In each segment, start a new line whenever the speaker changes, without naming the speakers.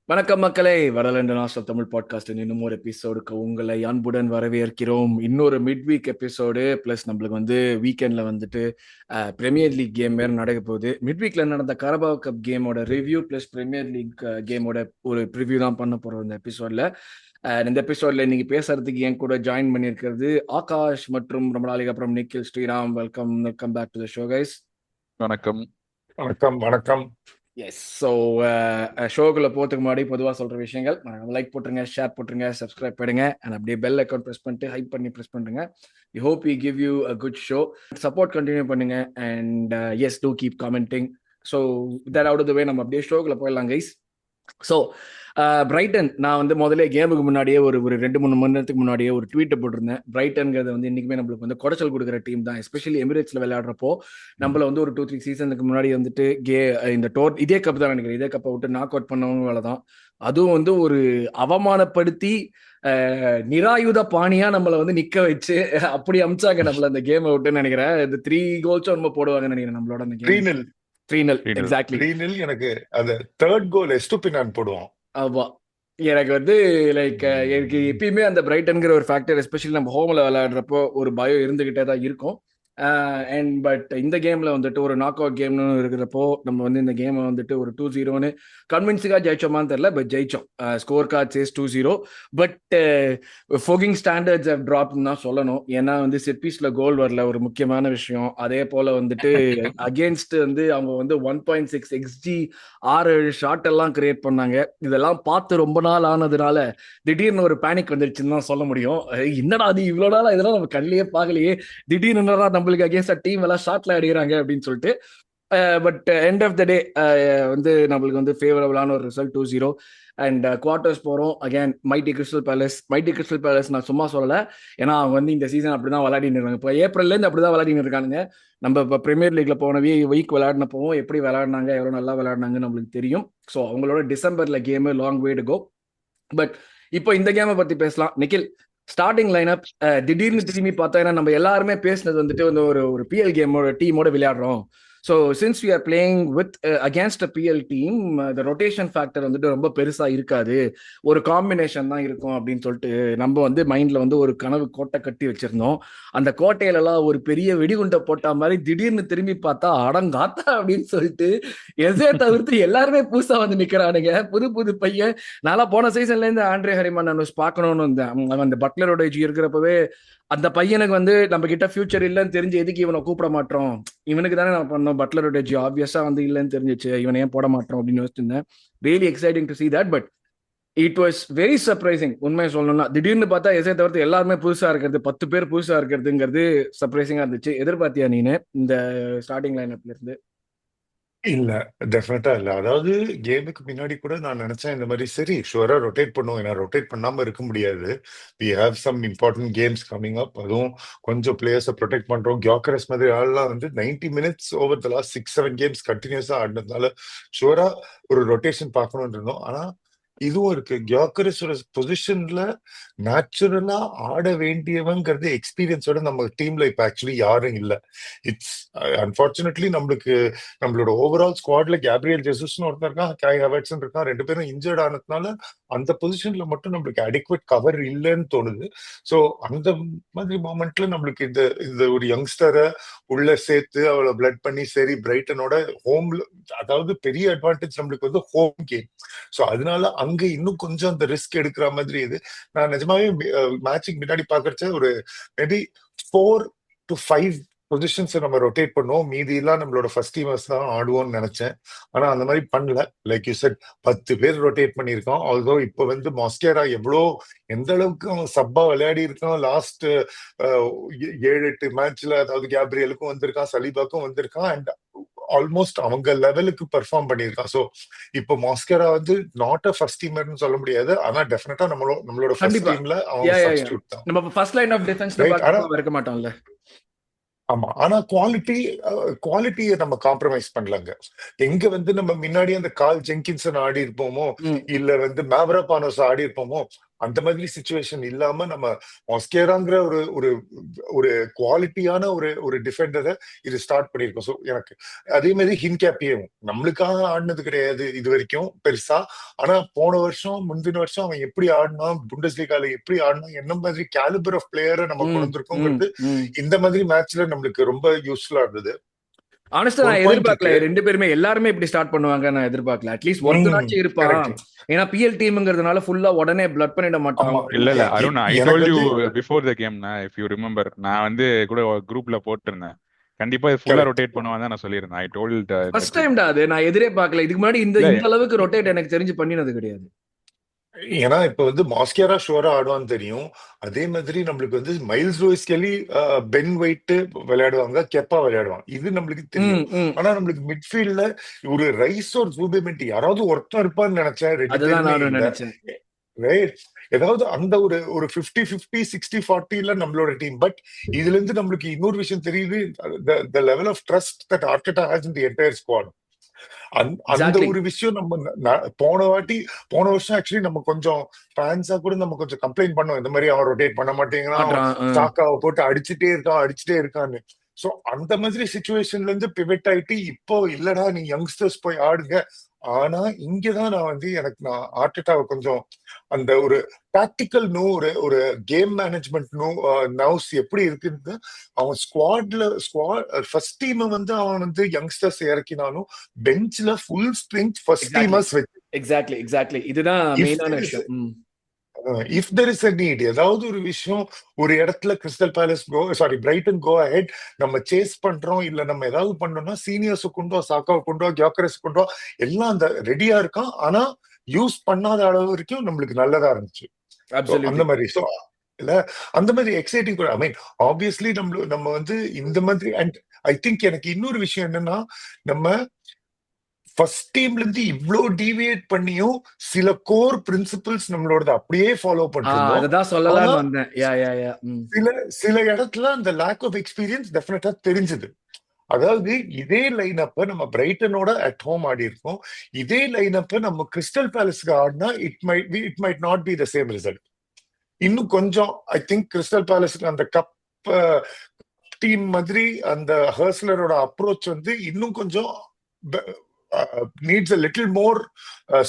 வணக்கம் மக்களே, வரல இன்டர்நேஷனல் தமிழ் பாட்காஸ்டின் இன்னும் ஒரு எபிசோடுக்கு உங்களை அன்புடன் வரவேற்கிறோம். இன்னொரு மிட் வீக் எபிசோடு பிளஸ் நம்மளுக்கு வீக்கெண்ட்ல பிரீமியர் லீக் கேம் வேறு நடக்க போகுது. மிட் வீக்ல நடந்த கரபாவ் கப் கேமோட ரிவ்யூ பிளஸ் பிரீமியர் லீக் கேமோட ஒரு ப்ரிவ்யூ தான் பண்ண போறோம் இந்த எபிசோட்ல. இந்த எபிசோட்ல இன்னைக்கு பேசுறதுக்கு என் கூட ஜாயின் பண்ணியிருக்கிறது ஆகாஷ் மற்றும் ரொம்ப நாளைக்கு அப்புறம் Nikhil Sriram. Welcome welcome back to the show guys.
வணக்கம்.
வணக்கம் வணக்கம்.
எஸ். ஸோ ஷோக்குள்ள போகிறதுக்கு முன்னாடி பொதுவாக சொல்கிற விஷயங்கள், லைக் போட்டுருங்க, ஷேர் போட்டுருங்க, சப்ஸ்கிரைப் பண்ணுங்க அண்ட் அப்படியே பெல் அக்கௌண்ட் ப்ரெஸ் பண்ணிட்டு ஹைப் பண்ணி ப்ரெஸ் பண்ணுங்க. We hope we give you a good show. Support continue பண்ணுங்க and yes do keep commenting. So that out of the way நம்ம அப்படியே ஷோக்குள்ள போயிடலாம் கைஸ். ஸோ பிரைட்டன், நான் முதல்ல கேமுக்கு முன்னாடியே ஒரு 2-3 மணி நேரத்துக்கு முன்னாடியே ஒரு ட்வீட்டை போட்டிருந்தேன். பிரைட்டன்கிறது இன்னைக்குமே நம்மளுக்கு குடைச்சல் கொடுக்குற டீம் தான். எஸ்பெஷலி எமிரேட்ஸ்ல விளையாடுறப்போ நம்மள ஒரு 2-3 சீசனுக்கு முன்னாடி இந்த இதே கப் தான் நினைக்கிறேன், இதே கப்பை விட்டு நாக் அவுட் பண்ணவங்க வேலை தான். அதுவும் ஒரு அவமானப்படுத்தி நிராயுத பாணியா நம்மள நிக்க வச்சு அப்படி அமிச்சாங்க நம்மள அந்த கேமை விட்டுன்னு நினைக்கிறேன். இந்த 3 கோல்ஸும் ரொம்ப போடுவாங்கன்னு நினைக்கிறேன் நம்மளோட அந்த கேம். 3-0 எக்ஸாக்ட்லி.
3-0 எனக்கு அந்த தேர்ட் கோல் எஸ்டுபினான் போடுவோம்.
ஆமா, எனக்கு லைக் எனக்கு எப்பயுமே அந்த பிரைட்டன்கிற ஒரு ஃபேக்டர், எஸ்பெஷலி நம்ம ஹோம்ல விளையாடுறப்போ ஒரு பயம் இருந்துகிட்டே தான் இருக்கும். அண்ட் பட் இந்த கேம்ல ஒரு நாக் அவுட் கேம்னு இருக்கிறப்போ நம்ம இந்த கேமை ஒரு 2-0ன்னு கன்வின்ஸுக்காக ஜெயிச்சோமான்னு தெரியல, பட் ஜெயிச்சோம். Score card says 2-0. But fucking standards have ட்ராப்னு தான் சொல்லணும். ஏன்னா செட் பீஸ்ல கோல் வரல, ஒரு முக்கியமான விஷயம். அதே போல அகேன்ஸ்ட் அவங்க 1.6 XG 6 ஷாட் எல்லாம் கிரியேட் பண்ணாங்க. இதெல்லாம் பார்த்து ரொம்ப நாள் ஆனதுனால திடீர்னு ஒரு பேனிக் வந்துருச்சுன்னு தான் சொல்ல முடியும். என்னடா அது இவ்வளோ நாளா இதெல்லாம் நம்ம கண்ணிலேயே பார்க்கலையே, திடீர்னு நம்மளுக்கு அகேன்ஸ்ட் டீம் எல்லாம் ஷாட்ல அடிக்கிறாங்க அப்படின்னு சொல்லிட்டு. பட் எண்ட் ஆஃப் த டே நம்மளுக்கு ஃபேவரபிளான ஒரு ரிசல்ட் 2-0. அண்ட் குவார்டர்ஸ் போகிறோம் அகேன் மைட்டி கிறிஸ்டல் பேலஸ். நான் சும்மா சொல்லலை, ஏன்னா அவங்க இந்த சீசன் அப்படிதான் விளையாடின்னு இருக்காங்க. இப்போ ஏப்ரல்லேருந்து அப்படிதான் விளையாடின்னு இருக்கானுங்க. நம்ம இப்போ பிரீமியர் லீக்ல போன வீக் விளையாடினப்போ எப்படி விளையாடினாங்க, எவ்வளோ நல்லா விளையாடினாங்கன்னு நம்மளுக்கு தெரியும். ஸோ அவங்களோட டிசம்பர்ல game long way to go. But இப்போ இந்த கேமை பத்தி பேசலாம். நிக்கில், ஸ்டார்டிங் லைனப் திடீர்னு திரும்பி பார்த்தா, ஏன்னா நம்ம எல்லாருமே பேசினது ஒரு பிஎல் கேமோட டீமோட விளையாடுறோம். So since we are playing with against a PL team, the rotation factor ரொம்ப பெருசா இருக்காது, ஒரு காம்பினேஷன் தான் இருக்கும் அப்படின்னு சொல்லிட்டு நம்ம மைண்ட்ல ஒரு கனவு கோட்டை கட்டி வச்சிருந்தோம். அந்த கோட்டையிலலாம் ஒரு பெரிய வெடிகுண்டை போட்ட மாதிரி திடீர்னு திரும்பி பார்த்தா அடங்காத்தா அப்படின்னு சொல்லிட்டு எஸ்ஏ தவிர்த்து எல்லாருமே புதுசா நிக்கிறானுங்க, புது புது பையன். நான்லாம் போன சீசன்ல இருந்து ஆண்ட்ரே ஹரிமான் பார்க்கணும்னு இருந்தேன். அந்த பட்லரோட இருக்கிறப்பவே அந்த பையனுக்கு நம்ம கிட்ட ஃபியூச்சர் இல்லைன்னு தெரிஞ்சு எதுக்கு இவனை கூப்பிட மாட்டோம், இவனுக்கு தானே நான் பண்ணோம் பட்லரோட ஆப்வியஸா இல்லைன்னு தெரிஞ்சிச்சு, இவனை ஏன் போட மாட்டோம் அப்படின்னு யோசிச்சிருந்தேன். Really exciting to see that. But it was very surprising. உண்மையை சொல்லணும்னா திடீர்னு பார்த்தா எஸ்ஐ தவிர்த்து எல்லாருமே புதுசா இருக்கிறது, 10 பேர் புதுசா இருக்கிறதுங்கிறது சர்ப்ரைசிங்கா இருந்துச்சு. எதிர்பார்த்தியா நீனு இந்த ஸ்டார்டிங் லைனப்ல இருந்து?
இல்ல, டெஃபினட்டா இல்ல. அதாவது கேமுக்கு முன்னாடி கூட நான் நினைச்சேன் இந்த மாதிரி சரி ஷுவரா ரொட்டேட் பண்ணுவோம், ஏன்னா ரொட்டேட் பண்ணாம இருக்க முடியாது. We have some important games coming up, அதுவும் கொஞ்சம் பிளேயர்ஸை ப்ரொடெக்ட் பண்றோம். கியோக்கரஸ் மாதிரி ஆள்லாம் 90 minutes over the last 6-7 games கண்டினியூஸா ஆடினதுனால ஷுவரா ஒரு ரொட்டேஷன் பார்க்கணும்னு இருந்தோம். ஆனா இதுவும் இருக்கு, கியோக்கரஸோட பொசிஷன்ல நேச்சுரலா ஆட வேண்டியவங்கிறது எக்ஸ்பீரியன்ஸோட நம்ம டீம்ல இப்ப ஆக்சுவலி யாரும் இல்ல. இட்ஸ் அன்பார்ச்சுனேட்லி நம்மளோட ஓவரால் ஸ்குவாட்ல கேப்ரியல் ஜெசஸ்னு ஒருத்தர் இருக்கான், காய் ஹவர்ட்ஸ் இருக்கான். 2 பேரும் இன்ஜர்ட் ஆனதுனால அந்த பொசிஷன்ல மட்டும் நம்மளுக்கு அடிக்வேட் கவர் இல்லைன்னு தோணுது. ஸோ அந்த மாதிரி மொமெண்ட்ல நம்மளுக்கு இந்த ஒரு யங்ஸ்டரை உள்ள சேர்த்து அவளை பிளட் பண்ணி சரி பிரைட்டனோட ஹோம்ல, அதாவது பெரிய அட்வான்டேஜ் நம்மளுக்கு ஹோம் கேம். ஸோ அதனால அங்க இன்னும் கொஞ்சம் அந்த ரிஸ்க் எடுக்கிற மாதிரி இது. நான் நிஜமாவே மேட்சுக்கு முன்னாடி பாக்குறச்ச ஒரு மேபி 4 to 5 பொசிஷன்ஸ் நம்ம ரொட்டேட் பண்ணுவோம், மீதி எல்லாம் நம்மளோட ஃபர்ஸ்ட் டீமர்ஸ் தான் ஆடுவோம்னு நினைச்சேன். ஆனா அந்த மாதிரி பண்ணல. லைக் யூ செட் 10 பேர் ரொட்டேட் பண்ணியிருக்கோம். ஆல்தோ இப்போ மாஸ்கேரா எந்த அளவுக்கு அவன் சப்பா விளையாடி இருக்கான் லாஸ்ட் 7-8 மேட்ச்ல. அதாவது கேப்ரியலுக்கும் வந்திருக்கான், சலீபாக்கும் வந்திருக்கான், அண்ட் ஆல்மோஸ்ட் அவங்க லெவலுக்கு பெர்ஃபார்ம் பண்ணியிருக்கான். சோ இப்போ மாஸ்கேரா நாட் அ ஃபர்ஸ்ட் டீமர்னு சொல்ல முடியாது, ஆனா டெஃபினட்டா நம்மளோட ஃபர்ஸ்ட் டீம்ல அவன் சப்ஸ்டிட்யூட் தான்.
நம்ம ஃபர்ஸ்ட் லைன் ஆஃப் டிஃபென்ஸ்ல பார்க்க இருக்க மாட்டோம்ல.
ஆமா, ஆனா குவாலிட்டியை நம்ம காம்ப்ரமைஸ் பண்ணலங்க. எங்க நம்ம முன்னாடி அந்த கால் ஜெங்கின்சன் ஆடி இருப்போமோ, இல்ல மேவராபானோஸ் ஆடி இருப்போமோ, அந்த மாதிரி சுச்சுவேஷன் இல்லாம நம்ம மாஸ்கேராங்கிற ஒரு ஒரு ஒரு குவாலிட்டியான ஒரு ஒரு டிஃபெண்டரை இது ஸ்டார்ட் பண்ணியிருக்கோம். ஸோ எனக்கு அதே மாதிரி ஹின்கேப்பியும் நம்மளுக்காக ஆடினது கிடையாது இது வரைக்கும் பெருசா. ஆனா போன வருஷம் முந்தின வருஷம் அவன் எப்படி ஆடினா, புண்டஸ்லீகால எப்படி ஆடினா, என்ன மாதிரி கேலிபர் ஆஃப் பிளேயரை நம்ம கொண்டு
ம், ம்,
வந்திருக்கோங்கிறது
ம்.
இந்த மாதிரி மேட்ச்ல நம்மளுக்கு ரொம்ப யூஸ்ஃபுல்லா இருந்தது.
ஆனஸ்டா
ஒரு
நான்
பாயிண்ட்
எதிர்பார்க்கல
இருக்கு.
2 பேருமே எல்லாருமே இப்படி ஸ்டார்ட் பண்ணுவாங்க நான் எதிர்பார்க்கல. அட்லீஸ்ட் ஒருத்தனாச்சும் இருப்பான்.
கரெக்ட்.
ஏன்னா பிஎல் டீம்ங்கிறதுனால ஃபுல்லா உடனே பிளட் பண்ணிட மாட்டான்
ஆமா.
ஒரு
இல்ல
இதுல.
அருண், ஐ
எனக்கு
டோல்ட் யூ
வந்து
பிஃபோர் த கேம்னா, இஃப் யூ ரிமெம்பர், நான் வந்து கூட குரூப்ல போட்டிருந்தேன், கண்டிப்பா இது ஃபுல்லா
கரெக்ட்.
ரொட்டேட் பண்ணுவாங்க தான் நான் சொல்லியிருந்தேன். I told
first
that.
டைம்டா அது, நான் எதிரே பார்க்கல. இதுக்கு முன்னாடி இந்த
இல்ல
இந்த அளவுக்கு ரொட்டேட் எனக்கு தெரிஞ்சு பண்ணினது கிடையாது.
ஏன்னா இப்ப வந்து மாஸ்கேரா ஷுவரா ஆடுவான்னு தெரியும். அதே மாதிரி நம்மளுக்கு வந்து Myles Lewis Kelly, Ben White விளையாடுவாங்க, கெப்பா விளையாடுவாங்க, இது நம்மளுக்கு தெரியும்.
ம், ம்.
ஆனா நம்மளுக்கு மிட்ஃபீல்ட்ல ஒரு ரைஸ் ஒரு ஜூபிமெண்டி யாராவது ஒருத்தன் இருப்பான்னு நினைச்சேன். 2
அதுதான்
பேருமே
நானும்
இல்ல.
நினைச்சேன்.
ரைட். ஏதாவது அந்த ஒரு ஒரு 50-50 60-40 நம்மளோட டீம். பட் இதுல இருந்து நம்மளுக்கு இன்னொரு விஷயம் தெரியுது, the level of trust that Arteta has in the entire squad. அந்த
எக்ஸாக்ட்லி.
ஒரு விஷயம் நம்ம போன வருஷம் ஆக்சுவலி நம்ம கொஞ்சம் ஃபேன்ஸா கூட நம்ம கொஞ்சம் கம்ப்ளைண்ட் பண்ணோம், இந்த மாதிரி அவன் ரொட்டேட் பண்ண மாட்டேங்கிறான், அவன்
மாட்றான்.
சாக்காவை போட்டு அடிச்சுட்டே இருக்கான்னு. சோ அந்த மாதிரி சுச்சுவேஷன்ல இருந்து பிவட் ஆயிட்டு இப்போ இல்லடா நீ யங்ஸ்டர்ஸ் போய் ஆடுங்க. ஆனா இங்கதான் நான் ஆர்டெட்டாவை கொஞ்சம் அந்த ஒரு டாக்டிக்கல் ஒரு கேம் மேனேஜ்மெண்ட் நவுஸ் எப்படி இருக்குன்னு, அவன் ஸ்குவாட் ஃபர்ஸ்ட் டீம் அவன் யங்ஸ்டர்ஸ் இறக்கினாலும் பெஞ்ச்ல full strength first
exactly,
teamers வச்சு.
எக்ஸாக்ட்லி. இதுதான்
இஃப்
மெயினான
தெர் இஸ்
விஷயம்.
If there is a need, ஏதாவது ஒரு விஷயம் ஒரு இடத்துல Crystal Palace Brighton go ahead, நம்ம சேஸ் பண்றோம் இல்ல நம்ம ஏதாவது பண்ணோம்னா சீனியர்ஸ் கொண்டோ, சாக்காவை கொண்டோ, கியோக்கரஸ் கொண்டோ எல்லாம் அந்த ரெடியா இருக்கான். ஆனா யூஸ் பண்ணாத அளவு வரைக்கும் நம்மளுக்கு நல்லதா இருந்துச்சு. So, அந்த
அப்சல்யூட்லி.
மாதிரி இல்ல அந்த மாதிரி எக்ஸைட்டிங் கூட. ஐ மீன் ஆப்வியஸ்லி நம்ம இந்த மாதிரி. அண்ட் ஐ திங்க் எனக்கு இன்னொரு விஷயம் என்னன்னா, நம்ம ஃபர்ஸ்ட் டீம்ல இருந்து இவ்ளோ டீவியேட் பண்ணியும் சில கோர் பிரின்சிபிள்ஸ் நம்மளோட அப்படியே ஃபாலோ பண்ணிருந்தோம்.
அததான்
ஆனா
சொல்லலாம்னு வந்தேன். யா.
சில சில இடத்துல அந்த லேக் ஆஃப் எக்ஸ்பீரியன்ஸ் டெஃபினட்டா தெரிஞ்சது. அதாவது இதே லைனப்ப நம்ம பிரைட்டனோட அட் ஹோம் ஆடி இருக்கோம், இதே லைனப்ப நம்ம கிறிஸ்டல் பேலஸ்க்கு ஆடினா it might not be the same result. இன்னும் கொஞ்சம் ஐ திங்க் கிறிஸ்டல் பேலஸ்க்கு அந்த கப் டீம் மாதிரி அந்த ஹர்ஸ்லரோட அப்ரோச் இன்னும் கொஞ்சம் needs a little more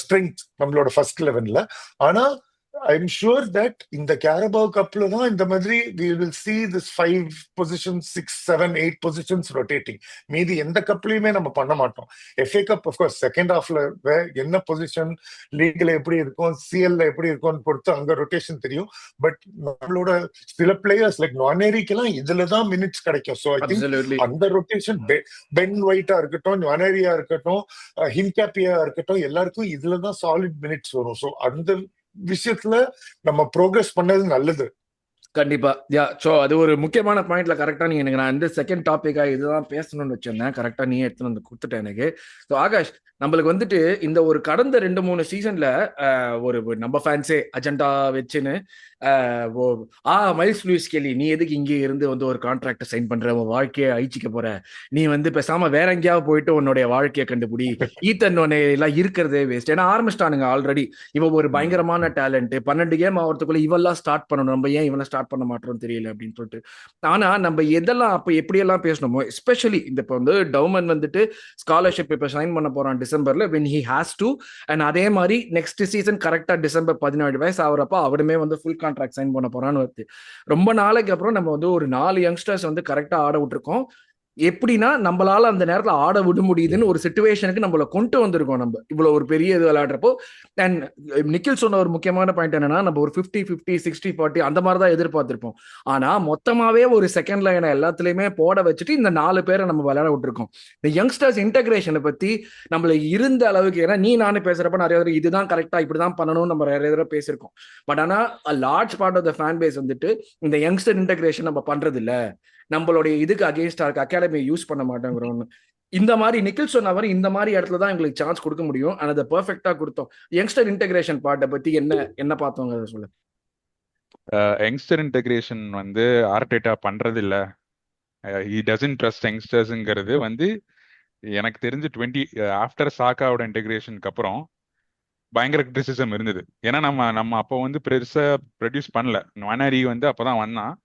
strength நம்மளோட ஃபர்ஸ்ட் 11ல. ஆனா ஐ எம் ஷூர் தட் இந்த கேரபாவ் கப்ல தான் இந்த மாதிரி we will see this 5 positions 6 7 8 positions rotating. மீதி எந்த கப்லயுமே நம்ம பண்ண மாட்டோம். FA cup of course second ஹாஃப்ல என்ன பொசிஷன் லீக்ல எப்படி இருக்கும், சிஎல்ல எப்படி இருக்கும்னு பொறுத்து அங்க ரொட்டேஷன் தெரியும். பட் நம்மளோட சில பிளேயர்ஸ் லைக் நொனேரிக்கெல்லாம் இதுலதான் மினிட்ஸ் கிடைக்கும். So I think
absolutely.
அந்த ரொட்டேஷன் பென் ஒயிட்டா இருக்கட்டும், நொனேரியா இருக்கட்டும், ஹின்கேப்பியா இருக்கட்டும், எல்லாருக்கும் இதுலதான் சாலிட் மினிட்ஸ் வரும். ஸோ அந்த விஷயத்துல நம்ம ப்ரோக்ரஸ் பண்ணது நல்லது.
கண்டிப்பா. சோ அது ஒரு முக்கியமான பாயிண்ட்ல கரெக்டா நீங்க எனக்கு, நான் இந்த செகண்ட் டாபிக்கா இதுதான் பேசணும்னு வச்சிருந்தேன். கரெக்டா நீ எடுத்துன்னு வந்து கொடுத்துட்டேன் எனக்கு. ஸோ ஆகாஷ், நம்மளுக்கு இந்த ஒரு கடந்த 2-3 சீசன்ல ஒரு நம்ம ஃபேன்ஸே அஜெண்டா வச்சுன்னு மைல்ஸ் லூயிஸ் கெல்லி, நீ எதுக்கு இங்கே இருந்து ஒரு கான்ட்ராக்ட் சைன் பண்ற, உன் வாழ்க்கையை அழிச்சிக்க போற, நீ பேசாம வேற எங்கேயாவது போயிட்டு உன்னுடைய வாழ்க்கையை கண்டுபிடி, ஈத்தன் எல்லாம் இருக்கிறதே வேஸ்ட். ஏன்னா ஆரம்பிச்சிட்டானுங்க ஆல்ரெடி. இவன் ஒரு பயங்கரமான டேலண்ட், 12 கேம் ஆகிறதுக்குள்ள இவெல்லாம் ஸ்டார்ட் பண்ணணும், நம்ம ஏன் இவனை ஸ்டார்ட் பண்ண மாட்டோம்னு தெரியல அப்படின்னு சொல்லிட்டு. ஆனா நம்ம எதெல்லாம் அப்ப எப்படியெல்லாம் பேசணுமோ, எஸ்பெஷலி இந்த டவுமன் ஸ்காலர்ஷிப் இப்ப சைன் பண்ண போறான் டிசம்பர்ல, when he has to. And அதே மாதிரி நெக்ஸ்ட் சீசன் கரெக்டா டிசம்பர் 17 வயசு ஆகுறப்ப அவருமே ஃபுல் கான்ட்ராக்ட் சைன் பண்ண போறான்னு வருது. ரொம்ப நாளைக்கு அப்புறம் நம்ம ஒரு 4 யங்ஸ்டர்ஸ் கரெக்டா ஆட விட்டுருக்கோம். எப்படின்னா நம்மளால அந்த நேரத்துல ஆட விட முடியுதுன்னு ஒரு சிச்சுவேஷனுக்கு நம்மள கொண்டு வந்திருக்கோம். நம்ம இவ்வளவு ஒரு பெரிய இது விளையாடுறப்போ. அண்ட் நிக்கில் சொன்ன ஒரு முக்கியமான பாயிண்ட் என்னன்னா, நம்ம ஒரு 50-50 60-40 அந்த மாதிரி தான் எதிர்பார்த்திருப்போம். ஆனா மொத்தமாவே ஒரு செகண்ட் லைனை எல்லாத்துலயுமே போட வச்சுட்டு இந்த 4 பேரை நம்ம விளையாட விட்டுருக்கோம். இந்த யங்ஸ்டர்ஸ் இன்டகிரேஷனை பத்தி நம்மள இருந்த அளவுக்கு, ஏன்னா நீ நானே பேசுறப்ப நிறைய பேர் இதுதான் கரெக்டா இப்படிதான் பண்ணணும்னு நம்ம நிறைய தடவை பேசியிருக்கோம். பட் ஆனா large part of the fan base இந்த யங்ஸ்டர் இன்டகிரேஷன் நம்ம பண்றது இல்ல, நம்மளுடைய இதுக்கு அகேன்ஸ்டா இருக்க அகாடமியை யூஸ் பண்ண மாட்டேங்கிறோம். இந்த மாதிரி நிக்கில் சொன்ன மாதிரி இந்த மாதிரி இடத்துல தான் எங்களுக்கு சான்ஸ் கொடுக்க முடியும். ஆனா அதை பெர்ஃபெக்ட்டா கொடுத்தோம். யங்ஸ்டர் இன்டகிரேஷன் பார்ட்டை பத்தி என்ன பார்த்தோங்க, அதை சொல்ல.
யங்ஸ்டர் இன்டகிரேஷன் ஆர்டேட்டா பண்றது இல்ல, he doesn't trust யங்ஸ்டர்ஸ்ங்கிறது எனக்கு தெரிஞ்சு ஆஃப்டர் சாக்காவோட இன்டகிரேஷனுக்கு அப்புறம் பயங்கர கிரிட்டிசிசம் இருந்தது. ஏன்னா நம்ம நம்ம அப்போ வந்து பெருசா ப்ரொடியூஸ் பண்ணல. நொனாரி வந்து அப்பதான் வந்தான்.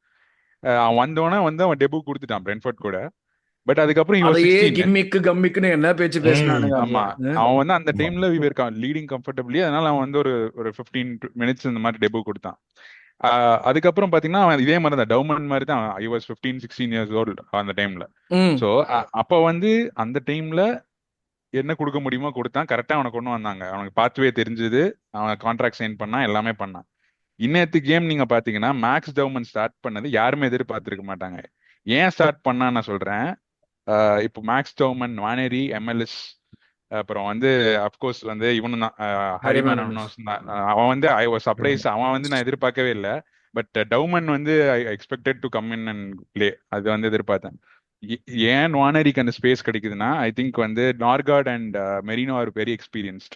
அவன் வந்தோடனே வந்து அவன் டெபு கொடுத்துட்டான் பிரென்ஃபோர்ட் கூட. பட் அதுக்கப்புறம் he was
அதையே
16.
கிம்மிக்கு கம்மிக்குன்னு என்ன பேச்சு
ம்.
பேசினானுங்க அப்போ.
ஆமா, அவன் வந்து அந்த
ஆமா.
டைம்ல we were லீடிங் கம்ஃபர்டபிளி. அதனால அவன் வந்து ஒரு ஒரு 15 மினிட்ஸ் இந்த மாதிரி டெபு கொடுத்தான். அதுக்கப்புறம் பாத்தீங்கன்னா அவன் இதே மாதிரி தான் டவுமன் மாதிரி தான். ஐ வாஸ் 15-16 இயர்ஸ் ஓல்டு அந்த டைம்ல.
ம்
ஸோ அப்போ வந்து அந்த டைம்ல என்ன கொடுக்க முடியுமோ கொடுத்தான். கரெக்டா அவனை கொண்டு வந்தாங்க. அவனுக்கு பாத்வே தெரிஞ்சது. அவன் கான்ட்ராக்ட் சைன் பண்ணான், எல்லாமே பண்ணான். இன்னத்து கேம் நீங்க பாத்தீங்கன்னா மேக்ஸ் டவுமன் ஸ்டார்ட் பண்ணது யாருமே எதிர்பார்த்திருக்க மாட்டாங்க. ஏன் ஸ்டார்ட் பண்ணா நான் சொல்றேன். இப்போ மேக்ஸ் டவுமன், வானேரி, எம்எல்எஸ், அப்புறம் வந்து அப்கோர்ஸ் வந்து இவனு தான் ஹரிமேன்
ஹரிமான்
தான். அவன் வந்து ஐ வாஸ் சர்ப்ரைஸ். அவன் வந்து நான் எதிர்பார்க்கவே இல்லை. பட் டவுமன் வந்து I expected to come in and play. அது வந்து எதிர்பார்த்தேன். ஏன் வானேரிக்கு அந்த ஸ்பேஸ் கிடைக்குதுன்னா ஐ திங்க் வந்து Norgaard and Merino are very experienced.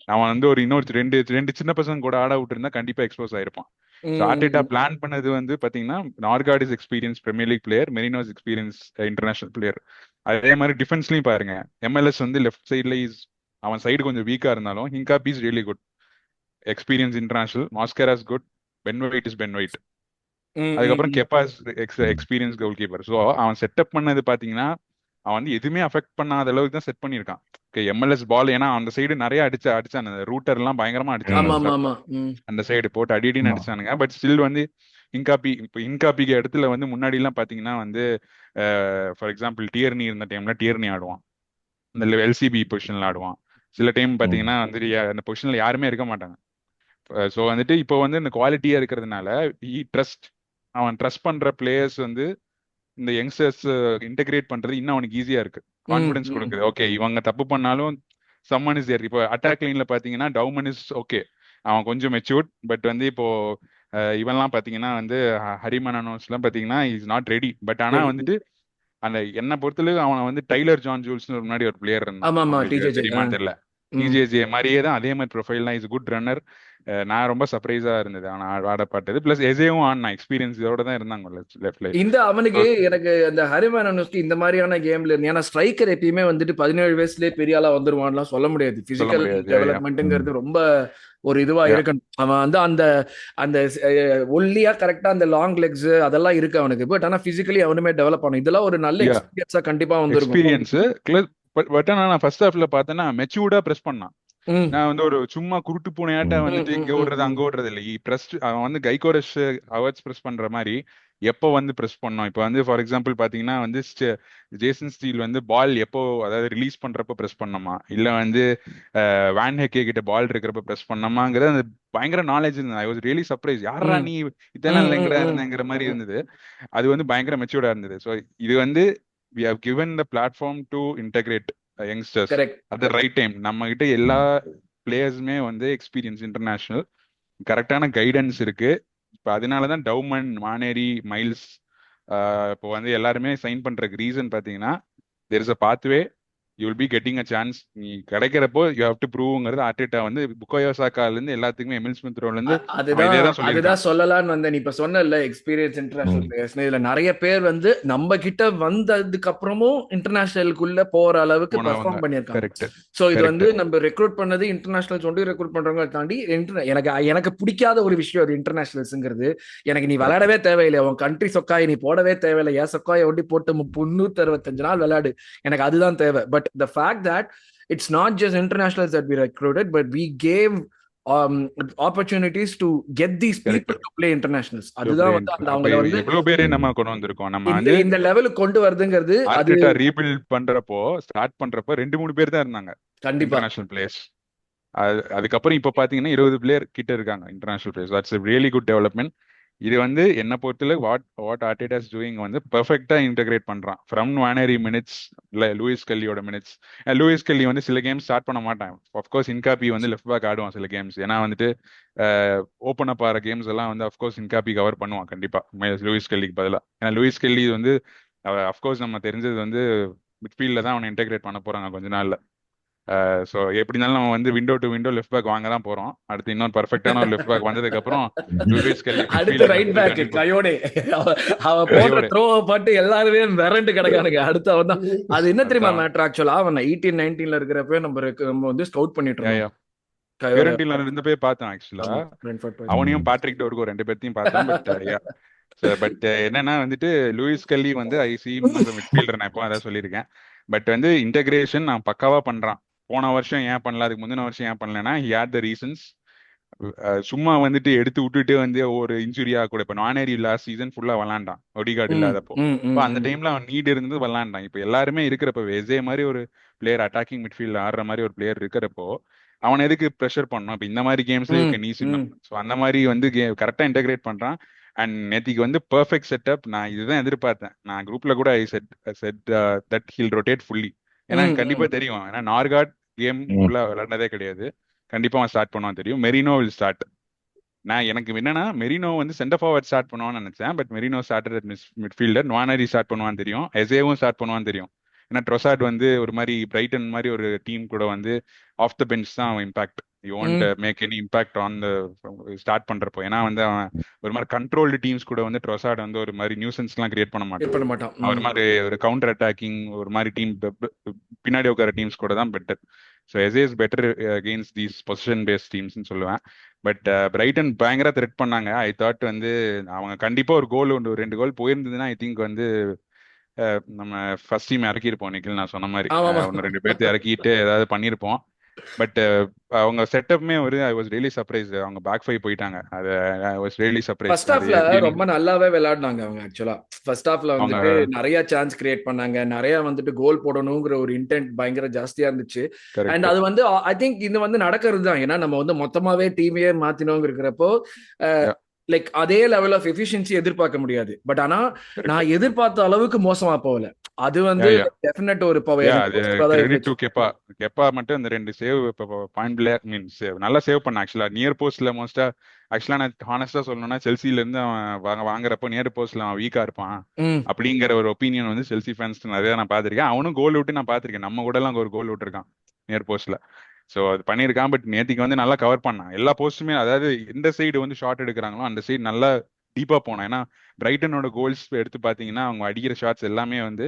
அவன் வந்து ஒரு இன்னொரு ரெண்டு ரெண்டு சின்ன பசங்க கூட ஆட விட்டுருந்தா கண்டிப்பா எக்ஸ்போஸ் ஆயிருப்பான். ஸோ ஆர்டேட்டா பிளான் பண்ணது வந்து பாத்தீங்கன்னா Norgaard is experience Premier League player, Merino is experience international player. அதே மாதிரி டிஃபென்ஸ்லயும் பாருங்க, எம்எல்எஸ் வந்து லெஃப்ட் சைட்ல அவன் சைடு கொஞ்சம் வீக்கா இருந்தாலும் Hincapie is really good, experience international. Mosquera is good, Ben White is Ben White. அதுக்கப்புறம் Kepa experience goalkeeper. So அவன் செட்டப் பண்ணது பாத்தீங்கன்னா அவன் வந்து எதுவுமே அஃபெக்ட் பண்ணாத அளவுக்கு தான் செட் பண்ணியிருக்கான். எம்எல்எஸ் பால் ஏன்னா அந்த சைடு நிறைய அடிச்சான் ரூட்டர் எல்லாம் பயங்கரமா
ஆமா ஆமா
அடிச்சான்.
ஆமா
அந்த சைடு போட்டு அடின்னு
ஆமா.
அடிச்சானுங்க. பட் ஸ்டில் வந்து இன்காபிக்கு இடத்துல வந்து முன்னாடி எல்லாம் பாத்தீங்கன்னா வந்து ஃபார் எக்ஸாம்பிள் டியர்னி இருந்த டைம்ல டியர்னி ஆடுவான், இந்த எல்சிபி பொசிஷன்ல ஆடுவான். சில டைம்
ம்.
பாத்தீங்கன்னா வந்து அந்த பொசிஷன்ல யாருமே இருக்க மாட்டாங்க. ஸோ வந்துட்டு இப்போ வந்து இந்த குவாலிட்டியா இருக்கிறதுனால அவன் ட்ரஸ்ட் பண்ற பிளேயர்ஸ் வந்து இந்த யங்ஸ்டர்ஸ் இன்டகிரேட் பண்றது இன்னும் அவனுக்கு ஈஸியா இருக்கு. கான்ஃபிடன்ஸ் கொடுக்குது. ஓகே இவங்க தப்பு பண்ணாலும் சம்மன் இஸ் தேர். இப்போ அட்டாக் லைன்ல பாத்தீங்கன்னா டவுமன் இஸ் ஓகே, அவன் கொஞ்சம் மெச்சூர்ட். பட் வந்து இப்போ இவன்லாம் பாத்தீங்கன்னா வந்து ஹரிமனானோஸ் எல்லாம் பாத்தீங்கன்னா இஸ் நாட் ரெடி. பட் ஆனா வந்துட்டு அந்த என்ன பொறுத்தளவு அவனை வந்து டைலர் ஜான் ஜூல்ஸ் முன்னாடி ஒரு பிளேயர் இருந்தான்,
ஆமா ஆமா
உங்களுக்கு
டிஜேஜே
தெரியுமான்னு தெரியல. டிஜேஜே மாதிரியே தான், அதே மாதிரி ப்ரொஃபைல் இஸ் குட் ரன்னர். நான் ரொம்ப சர்ப்ரைஸா இருந்தது அவன் ஆடப்பட்டது. பிளஸ் எசேவும் ஆடினா எக்ஸ்பீரியன்ஸ் இதோட தான் இருந்தாங்க லெஃப்ட்ல.
இந்த அவனுக்கு எனக்கு அந்த ஹரிமானனுக்கு இந்த மாதிரியான கேம்ல இருந்து, ஏன்னா ஸ்ட்ரைக்கர் எப்பயுமே வந்துட்டு 17 வயசுலயே பெரிய ஆளா வந்துருவான்லாம் சொல்ல முடியாது.
சொல்ல
பிசிக்கல்
முடியாது.
டெவலப்மெண்ட்ங்கிறது ரொம்ப ஒரு இதுவா
Yeah.
இருக்கணும். அவன் வந்து அந்த அந்த ஒல்லியா கரெக்டா அந்த லாங் லெக்ஸ் அதெல்லாம் இருக்கு அவனுக்கு. பட் ஆனா பிசிக்கலி அவனுமே டெவலப் ஆகணும். இதெல்லாம் ஒரு நல்ல
Yeah.
எக்ஸ்பீரியன்ஸா கண்டிப்பா வந்திருக்கும்.
எக்ஸ்பீரியன்ஸ். பட் ஆனா நான் ஃபர்ஸ்ட் ஹாஃப்ல பார்த்தேன்னா மெச்சூர்டா பிரஸ் பண்ணான்.
ம்
நான் வந்து ஒரு சும்மா குருட்டு பூனையாட்ட
ம்.
வந்துட்டு இங்க ஓடுறது அங்க ஓடுறது இல்லை. அவன் வந்து கைகோரஸ் ஹவர்ட்ஸ் பிரஸ் பண்ற மாதிரி எப்போ வந்து பிரஸ் பண்ணோம். இப்போ வந்து ஃபார் எக்ஸாம்பிள் பாத்தீங்கன்னா வந்து ஜேசன் ஸ்டீல் வந்து பால் எப்போ அதாவது ரிலீஸ் பண்றப்ப பிரஸ் பண்ணோமா, இல்ல வந்து வேன் ஹெக்கே கிட்ட பால் இருக்கிறப்ப பிரஸ் பண்ணோமாங்கிறது அந்த பயங்கர நாலேஜ் இருந்தது. I was really surprise. யாரா நீ இத்தனை இருந்தேங்கிற மாதிரி இருந்தது. அது வந்து பயங்கர மெச்சூர்டா இருந்தது. ஸோ இது வந்து we have given the platform to integrate youngsters
correct.
at the right time. நம்ம கிட்ட எல்லா பிளேயர்ஸுமே வந்து எக்ஸ்பீரியன்ஸ் இன்டர்நேஷனல், கரெக்டான கைடன்ஸ் இருக்கு. இப்போ அதனாலதான் டவுமன், மானேரி, மைல்ஸ் இப்போ வந்து எல்லாருமே சைன் பண்றதுக்கு ரீசன் பாத்தீங்கன்னா there is a pathway, you will be getting a chance. நீ கிடைக்கிறப்போ you have to proveங்கிறது ஆர்டேட்டா வந்து புக்காயோ சாக்கால இருந்து எல்லாத்துக்குமே எமில் ஸ்மித் ரோல இருந்து
அதுதான் சொல்லலாம்னு வந்தேன். இப்ப சொன்னல எக்ஸ்பீரியன்ஸ் இன்டர்நேஷனல் பிளேயர்ஸ் இதுல நிறைய பேர் வந்து நம்ம கிட்ட வந்ததுக்கு அப்புறமும் இன்டர்நேஷனலுக்குள்ள போற அளவுக்கு பெர்ஃபார்ம் பண்ணிருக்காங்க. சோ இது வந்து நம்ம ரெக்ரூட் பண்ணது இன்டர்நேஷனல்ஸ் ஒண்டி ரெக்ரூட் பண்றவங்க தாண்டி எனக்கு பிடிக்காத ஒரு விஷயம் அது இன்டர்நேஷனல்ஸ்ங்கிறது. எனக்கு நீ விளையாடவே தேவையில்லை, உன் கண்ட்ரி சொக்காயை நீ போடவே தேவையில்லை, ஏன் சொக்காயை ஒண்டி போட்டு 365 நாள் விளையாடு, எனக்கு அதுதான் தேவை. But the fact that it's not just internationals that we recruited, but we gave opportunities to get these people to play internationals. அதுதான் வந்து அவங்கள வந்து
இவ்வளவு பேரே நம்ம கொண்டு வந்திருக்கோம். நம்ம வந்து
இந்த லெவலுக்கு கொண்டு வருதுங்கிறது அது
ரீபில்ட் பண்றப்போ ஸ்டார்ட் பண்றப்போ 2-3 பேர் தான் இருந்தாங்க
கண்டிப்பா
இன்டர்நேஷனல் பிளேயர்ஸ். அதுக்கப்புறம் இப்ப பாத்தீங்கன்னா 20 பிளேயர் கிட்ட இருக்காங்க international players. That's a really good development. இது வந்து என்ன பொறுத்தல வாட் ஆர்டேட்டா இஸ் டூயிங் வந்து பெர்ஃபெக்ட்டா இன்டகிரேட் பண்றான். ஃப்ரம் வானேரி மினிட்ஸ் இல்ல லூயிஸ் கெல்லியோட மினிட்ஸ். லூயிஸ் கெல்லி வந்து சில கேம்ஸ் ஸ்டார்ட் பண்ண மாட்டான். ஆஃப்கோர்ஸ் இன்காபி வந்து லெஃப்ட் பேக் ஆடுவான் சில கேம்ஸ். ஏன்னா வந்துட்டு ஓப்பன் அப் ஆகிற கேம்ஸ் எல்லாம் வந்து அஃப்கோர்ஸ் இன்காபி கவர் பண்ணுவான் கண்டிப்பா லூயிஸ் கெல்லிக்கு பதிலாக. ஏன்னா லூயிஸ் கெல்லி வந்து அஃப்கோர்ஸ் நம்ம தெரிஞ்சது வந்து மிட்ஃபீல்ட்ல தான் அவனை இன்டகிரேட் பண்ண போறாங்க கொஞ்ச நாள்ல. ஸோ எப்படி இருந்தாலும் நம்ம வந்து window to window left back வாங்க தான் போறோம். அடுத்து இன்னொரு பர்ஃபெக்டான ஒரு லெஃப்ட் பேக் வந்ததுக்கு அப்புறம்
அடுத்து ரைட் பேக் கையோடே அவன் போடுற த்ரோ பாட்டு எல்லாருமே விரண்டு கிடக்கானுங்க. அடுத்து அவன் தான் அது என்ன தெரியுமா மேட்டர் ஆக்சுவலா அவன் 18-19 இருக்கிறப்ப நம்ம வந்து ஸ்கவுட் பண்ணிட்டு இருக்கோம். கையோட
ஃபியோரண்டினால இருந்து போய் பார்த்தேன் ஆக்சுவலா.
ஆமா பிரென்ட்ஃபோர்ட் போய்
அவனையும் பேட்ரிக் டோர்கோ 2 பேர்த்தையும் பார்த்தேன். பட் என்னன்னா வந்துட்டு லூயிஸ் கல்லி வந்து ஐ சி மிட்ஃபீல்டர், நான் இப்போ அதான் சொல்லியிருக்கேன். பட் வந்து இன்டகிரேஷன் நான் பக்காவா பண்றான். போன வருஷம் ஏன் பண்ணல, அதுக்கு முந்தின வருஷம் ஏன் பண்ணலன்னா ஹி ஹேட் த ரீசன்ஸ். சும்மா வந்துட்டு எடுத்து விட்டுட்டு வந்து ஒரு இன்ஜுரியா கூட, இப்போ நானேரி லாஸ்ட் சீசன் ஃபுல்லா விளாண்டான் ஒடிகார்டு இல்லாதப்போ. இப்போ அந்த டைம்ல அவன் நீட் இருந்து விளாண்டான். இப்போ எல்லாருமே இருக்கிறப்ப எஸ்ஏ மாதிரி ஒரு பிளேயர், அட்டாக்கிங் மிட்ஃபீல்ட் ஆடுற மாதிரி ஒரு பிளேயர் இருக்கிறப்போ அவன் எதுக்கு ப்ரெஷர் பண்ணணும்? இப்போ இந்த மாதிரி கேம்ஸ்ல யூ கேன் ஈஸி. ஸோ அந்த மாதிரி வந்து கரெக்டா இன்டகிரேட் பண்றான். அண்ட் நேத்திக்கு வந்து பெர்ஃபெக்ட் செட்டப். நான் இதுதான் எதிர்பார்த்தேன். நான் குரூப்ல கூட I said that he'll rotate fully. ஏன்னா எனக்கு கண்டிப்பா தெரியும், ஏன்னா நார்காட் கேம் ஃபுல்லா விளையாண்டதே கிடையாது. கண்டிப்பா அவன் ஸ்டார்ட் பண்ணுவான் தெரியும். Marino will start. நான் எனக்கு என்னன்னா மெரினோ வந்து சென்டர் ஃபார்வர்ட் ஸ்டார்ட் பண்ணுவான்னு நினைச்சேன். But Merino started midfielder. Nwaneri start பண்ணுவான்னு தெரியும். எசேவும் ஸ்டார்ட் பண்ணுவான்னு தெரியும். ஏன்னா ட்ரொசார்ட் வந்து ஒரு மாதிரி பிரைட்டன் மாதிரி ஒரு டீம் கூட வந்து ஆஃப் த பெஞ்ச் தான் அவன் impact. You want make any impact on the start பண்றப்போ. ஏன்னா வந்து அவன் ஒரு மாதிரி கண்ட்ரோல்டு டீம்ஸ் கூட வந்து ட்ரொசார்ட் வந்து ஒரு மாதிரி நியூசன்ஸ்லாம் கிரியேட் பண்ண மாட்டான். ஒரு மாதிரி ஒரு கவுண்டர் அட்டாக்கிங் ஒரு மாதிரி டீம் பின்னாடி உட்கார டீம்ஸ் கூட தான் better. So Eze is better against these position based டீம்ஸ்னு சொல்லுவேன். பட் பிரைட்டன் பயங்கர த்ரெட் பண்ணாங்க. ஐ தாட் வந்து அவங்க கண்டிப்பா ஒரு கோல், 2 கோல் போயிருந்ததுன்னா ஐ திங்க் வந்து நம்ம ஃபர்ஸ்ட் டீம் இறக்கியிருப்போம். நிக்கில் நான் சொன்ன மாதிரி 1-2 பேர்த்து இறக்கிட்டு ஏதாவது பண்ணியிருப்போம். பட் அவங்க செட்டப்மே ஒரு ஐ வாஸ் ரியலி சர்ப்ரைஸ். அவங்க பேக் ஃபைவ் போயிட்டாங்க. அது I was really surprise.
First ஹாஃப்ல ரொம்ப நல்லாவே விளையாடினாங்க அவங்க. ஆக்சுவலா ஃபர்ஸ்ட் ஹாஃப்ல வந்துட்டு நிறைய சான்ஸ் கிரியேட் பண்ணாங்க. நிறைய வந்துட்டு கோல் போடணுங்கிற ஒரு இன்டென்ட் பயங்கர ஜாஸ்தியா இருந்துச்சு. அண்ட் அது வந்து ஐ திங்க் இது வந்து நடக்கிறது தான். ஏன்னா நம்ம வந்து மொத்தமாவே டீமையே மாத்தினோங்க இருக்கிறப்போ லைக் அதே லெவல் ஆஃப் எஃபிஷியன்சி எதிர்பார்க்க முடியாது. பட் ஆனா நான் எதிர்பார்த்த அளவுக்கு மோசமா போகல. அது வந்து டெஃபினட் ஒரு
கெப்பா மட்டும் இந்த 2 சேவ் பாயிண்ட் பிளேயர் மீன்ஸ் நல்லா சேவ் பண்ண. ஆக்சுவலா நியர் போஸ்ட்ல மோஸ்டா ஆக்சுவலா நான் ஹானஸ்டா சொல்லணும்னா செல்சில இருந்து அவன் வாங்குறப்போ நியர் போஸ்ட்ல அவன் வீக்கா இருப்பான் அப்படிங்கிற ஒரு ஒப்பீனியன் வந்து செல்சி ஃபேன்ஸ் நிறைய நான் பாத்திருக்கேன். அவனும் கோல் விட்டு நான் பாத்திருக்கேன். நம்ம கூட எல்லாம் ஒரு கோல் விட்டுருக்கான் நியர் போஸ்ட்ல. ஸோ அது பண்ணியிருக்கான். பட் நேத்திக்கு வந்து நல்லா கவர் பண்ணான் எல்லா போஸ்ட்டுமே. அதாவது எந்த சைடு வந்து ஷாட் எடுக்கிறாங்களோ அந்த சைடு நல்லா டீப்பா போனான். ஏன்னா பிரைட்டனோட கோல்ஸ் எடுத்து பாத்தீங்கன்னா அவங்க அடிக்கிற ஷாட்ஸ் எல்லாமே வந்து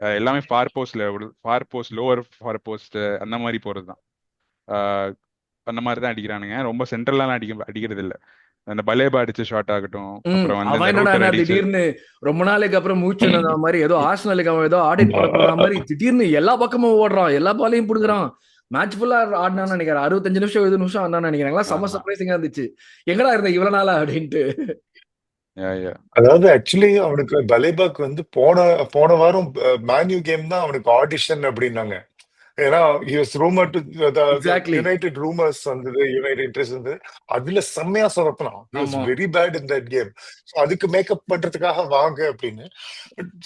எல்லாமே for post lower for post அந்த மாதிரி போறதுதான். அந்த மாதிரி தான் அடிக்கிறானுங்க. ரொம்ப சென்ட்ரல்லாம் அடிக்கிறது இல்ல. அந்த பலேபா அடிச்ச ஷாட் ஆகட்டும், அப்புறம் வந்து
திடீர்னு ரொம்ப நாளைக்கு அப்புறம் மூச்சு மாதிரி ஏதோ ஆர்சனலுக்கு அவன் ஏதோ ஆடிட் பண்ண போற மாதிரி திடீர்னு எல்லா பக்கமும் ஓடுறான், எல்லா பாலையும் புடுங்குறான். மேட்ச் ஃபுல்லா ஆடினான்னு நினைக்கிறேன். 65 நிமிஷம் 20 நிமிஷம் ஆனான்னு நினைக்கிறேன். செம்ம சர்ப்ரைசிங்கா இருந்துச்சு. எங்கடா இருந்த இவ்வளவு நாளா அப்படின்ட்டு.
அதாவது ஆக்சுவலி அவனுக்கு பலேபாக் வந்து போன வாரம் மேன்யூ கேம் தான் அவனுக்கு ஆடிஷன் அப்படின்னாங்க. ஏன்னா யுனைடெட் ரூமர்ஸ் வந்தது, யுனைடெட் இன்ட்ரெஸ்ட் வந்தது. அதுல செம்மையா சொதப்பினான். Very bad in that game. அதுக்கு மேக்கப் பண்றதுக்காக வாங்க அப்படின்னு.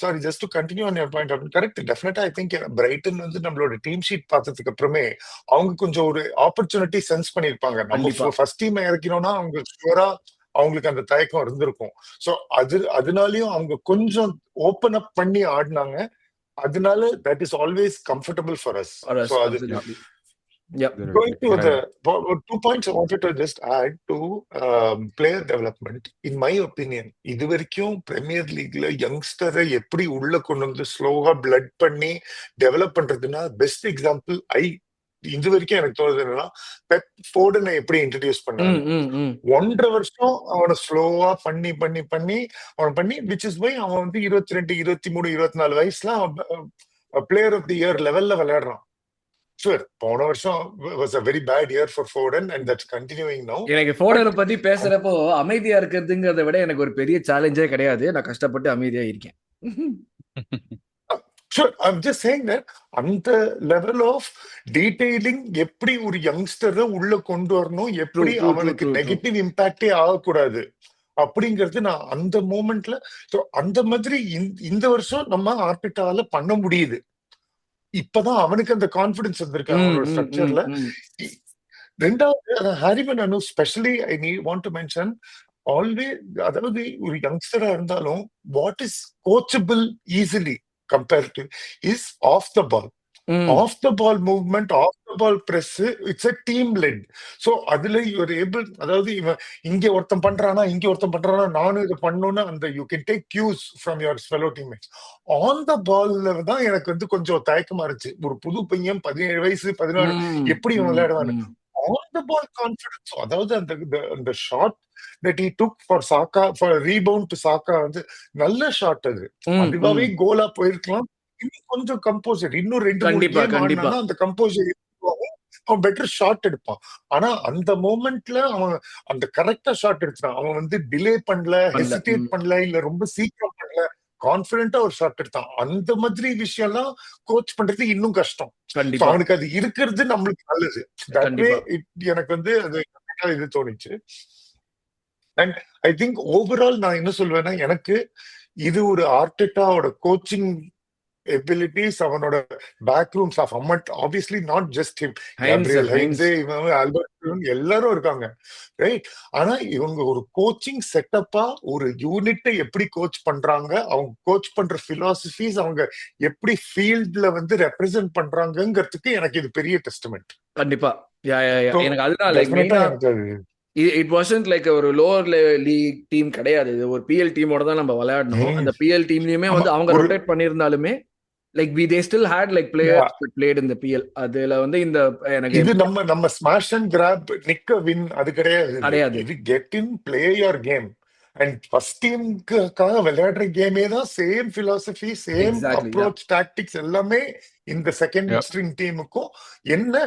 Sorry, just to continue on your point. Correct, டெஃபினட்டா ஐ திங்க் பிரைட்டன் வந்து நம்மளோட டீம் ஷீட் பார்த்ததுக்கு அப்புறமே அவங்க கொஞ்சம் ஒரு ஆப்பர்ச்சுனிட்டி சென்ஸ் பண்ணிருப்பாங்க. நம்ம ஃபர்ஸ்ட் டீம் இறக்கணும்னா அவங்க ஷுவரா அவங்களுக்கு அந்த தயக்கம் இருந்திருக்கும். சோ அதனாலயும் அவங்க கொஞ்சம் ஓபன் அப் பண்ணி ஆடினாங்க. அதனால that is always comfortable for us. So going to the 2 points I wanted to just add to player development. In my opinion, இது வரைக்கும் பிரீமியர் லீக்ல யங்ஸ்டரை எப்படி உள்ள கொண்டு வந்து ஸ்லோவா பிளட் பண்ணி டெவலப் பண்றதுன்னா பெஸ்ட் எக்ஸாம்பிள் இது வரைக்கும் எனக்கு தோணுது என்னன்னா பெப் ஃபோர்டனை எப்படி இன்ட்ரடியூஸ் பண்ணாங்க. 1.5 வருஷம் அவனை ஸ்லோவா பண்ணி விச் இஸ் வை அவன் வந்து 22, 23, 24 வயசுல பிளேயர் ஆஃப் தி இயர் லெவல்ல விளையாடுறான். ஷூர், போன வருஷம் was a very bad year for Foden and that's continuing now.
எனக்கு ஃபோர்டனை பத்தி பேசுறப்போ அமைதியா இருக்கிறதுங்கிறத விட எனக்கு ஒரு பெரிய சேலஞ்சே கிடையாது. நான் கஷ்டப்பட்டு அமைதியா இருக்கேன்.
Sure, I'm just saying that அந்த லெவல் ஆஃப் டீடைலிங் எப்படி ஒரு யங்ஸ்டரை உள்ள கொண்டு வரணும், எப்படி அவனுக்கு நெகட்டிவ் இம்பாக்டே ஆகக்கூடாது அப்படிங்கிறது நான் அந்த மூமெண்ட்ல அந்த மாதிரி இந்த வருஷம் நம்ம ஆர்பிட்டால பண்ண முடியுது. இப்பதான் அவனுக்கு அந்த கான்பிடன்ஸ் வந்திருக்கு அவனோட ஸ்ட்ரக்சர்ல. ரெண்டாவது ஹாரிமன் அனு specially I want to mention always, அதாவது ஒரு யங்ஸ்டரா இருந்தாலும் what is coachable easily compared to is off the ball. Off the ball movement, off the ball press, it's a team led. So adula you are able, அதாவது இவன் இங்க ஒருத்தன் பண்றானா நானும் இதை பண்ணணும்னா அந்த you can take cues from your fellow teammates. On the ball தான் எனக்கு வந்து கொஞ்சம் தயக்கமா இருந்துச்சு. ஒரு புது பையன் 17 வயசு 16 எப்படி இவன் விளையாடுவான்னு. ஆன் த பால் கான்ஃபிடன்ஸ், அதாவது அந்த shot that he took for Saka, for rebound to Saka வந்து நல்ல ஷாட் அது. அதுவாவே கோலா போயிருக்கலாம். இன்னும் கொஞ்சம் கம்போசர், இன்னும் 2-3
கண்டிப்பா
கேம்
கண்டிப்பா
ஆடினானா அந்த கம்போசர் அவன் பெட்டர் ஷாட் எடுப்பான். ஆனா அந்த மோமெண்ட்ல அவன் அந்த கரெக்டா ஷாட் எடுத்தான். அவன் வந்து டிலே பண்ணல,
பண்ணல.
ஹெசிடேட் பண்ணல, இல்ல ரொம்ப சீக்கிரம் பண்ணல, கான்பிடென்ட்டா ஒரு ஷாட் எடுத்தான். அந்த மாதிரி விஷயம்லாம் கோச் பண்றது இன்னும் கஷ்டம். So
கண்டிப்பா
அவனுக்கு அது இருக்கிறது நம்மளுக்கு நல்லது. தட் வே
கண்டிப்பா
எனக்கு வந்து அது இது தோணுச்சு. அண்ட் ஐ திங்க் ஓவரால் நான் என்ன சொல்வேன்னா, எனக்கு இது ஒரு ஆர்டெட்டாவோட கோச்சிங் எபிலிட்டிஸ், அவனோட back room staff, obviously not just him,
Hynes
Gabriel
Hynes
ஹைன்ஸே, இவன் ஆல்பர்ட், எல்லாரும் இருக்காங்க, ரைட்? ஆனா இவங்க ஒரு கோச்சிங் செட்டப்பா ஒரு யூனிட்டை எப்படி கோச் பண்றாங்க, அவங்க கோச் பண்ற பிலாசபிஸ், அவங்க எப்படி ஃபீல்ட்ல வந்து ரெப்ரசென்ட் பண்றாங்கிறதுக்கு எனக்கு இது பெரிய டெஸ்டமெண்ட்.
கண்டிப்பா யா யா யா
ஸோ
எனக்கு அதுதான் லைக்
டெஃபினட்டா
மெயினா
எனக்கு அது
இட் வாசன்ட் லைக் ஒரு லோவர் லீக் டீம் கிடையாது. இது ஒரு பிஎல் டீமோட தான் நம்ம விளையாடணும்.
ம்,
அந்த பிஎல் டீம்லயுமே
ஆமா,
வந்து அவங்க
ஒரு
ரொட்டேட் பண்ணியிருந்தாலுமே like they still had like
yeah,
players played இந்த பிஎல். அதுல வந்து இந்த எனக்கு
இது நம்ம ஸ்மாஷ் அண்ட் கிராப் நிக்க வின் அது கிடையாது.
கிடையாது.
இது get in, play your game. And first டீமுக்காக விளையாடுற கேமே தான் same philosophy, same
exactly yeah
approach, tactics எல்லாமே இந்த செகண்ட்
Yeah.
ஸ்ட்ரிங் டீமுக்கும். என்ன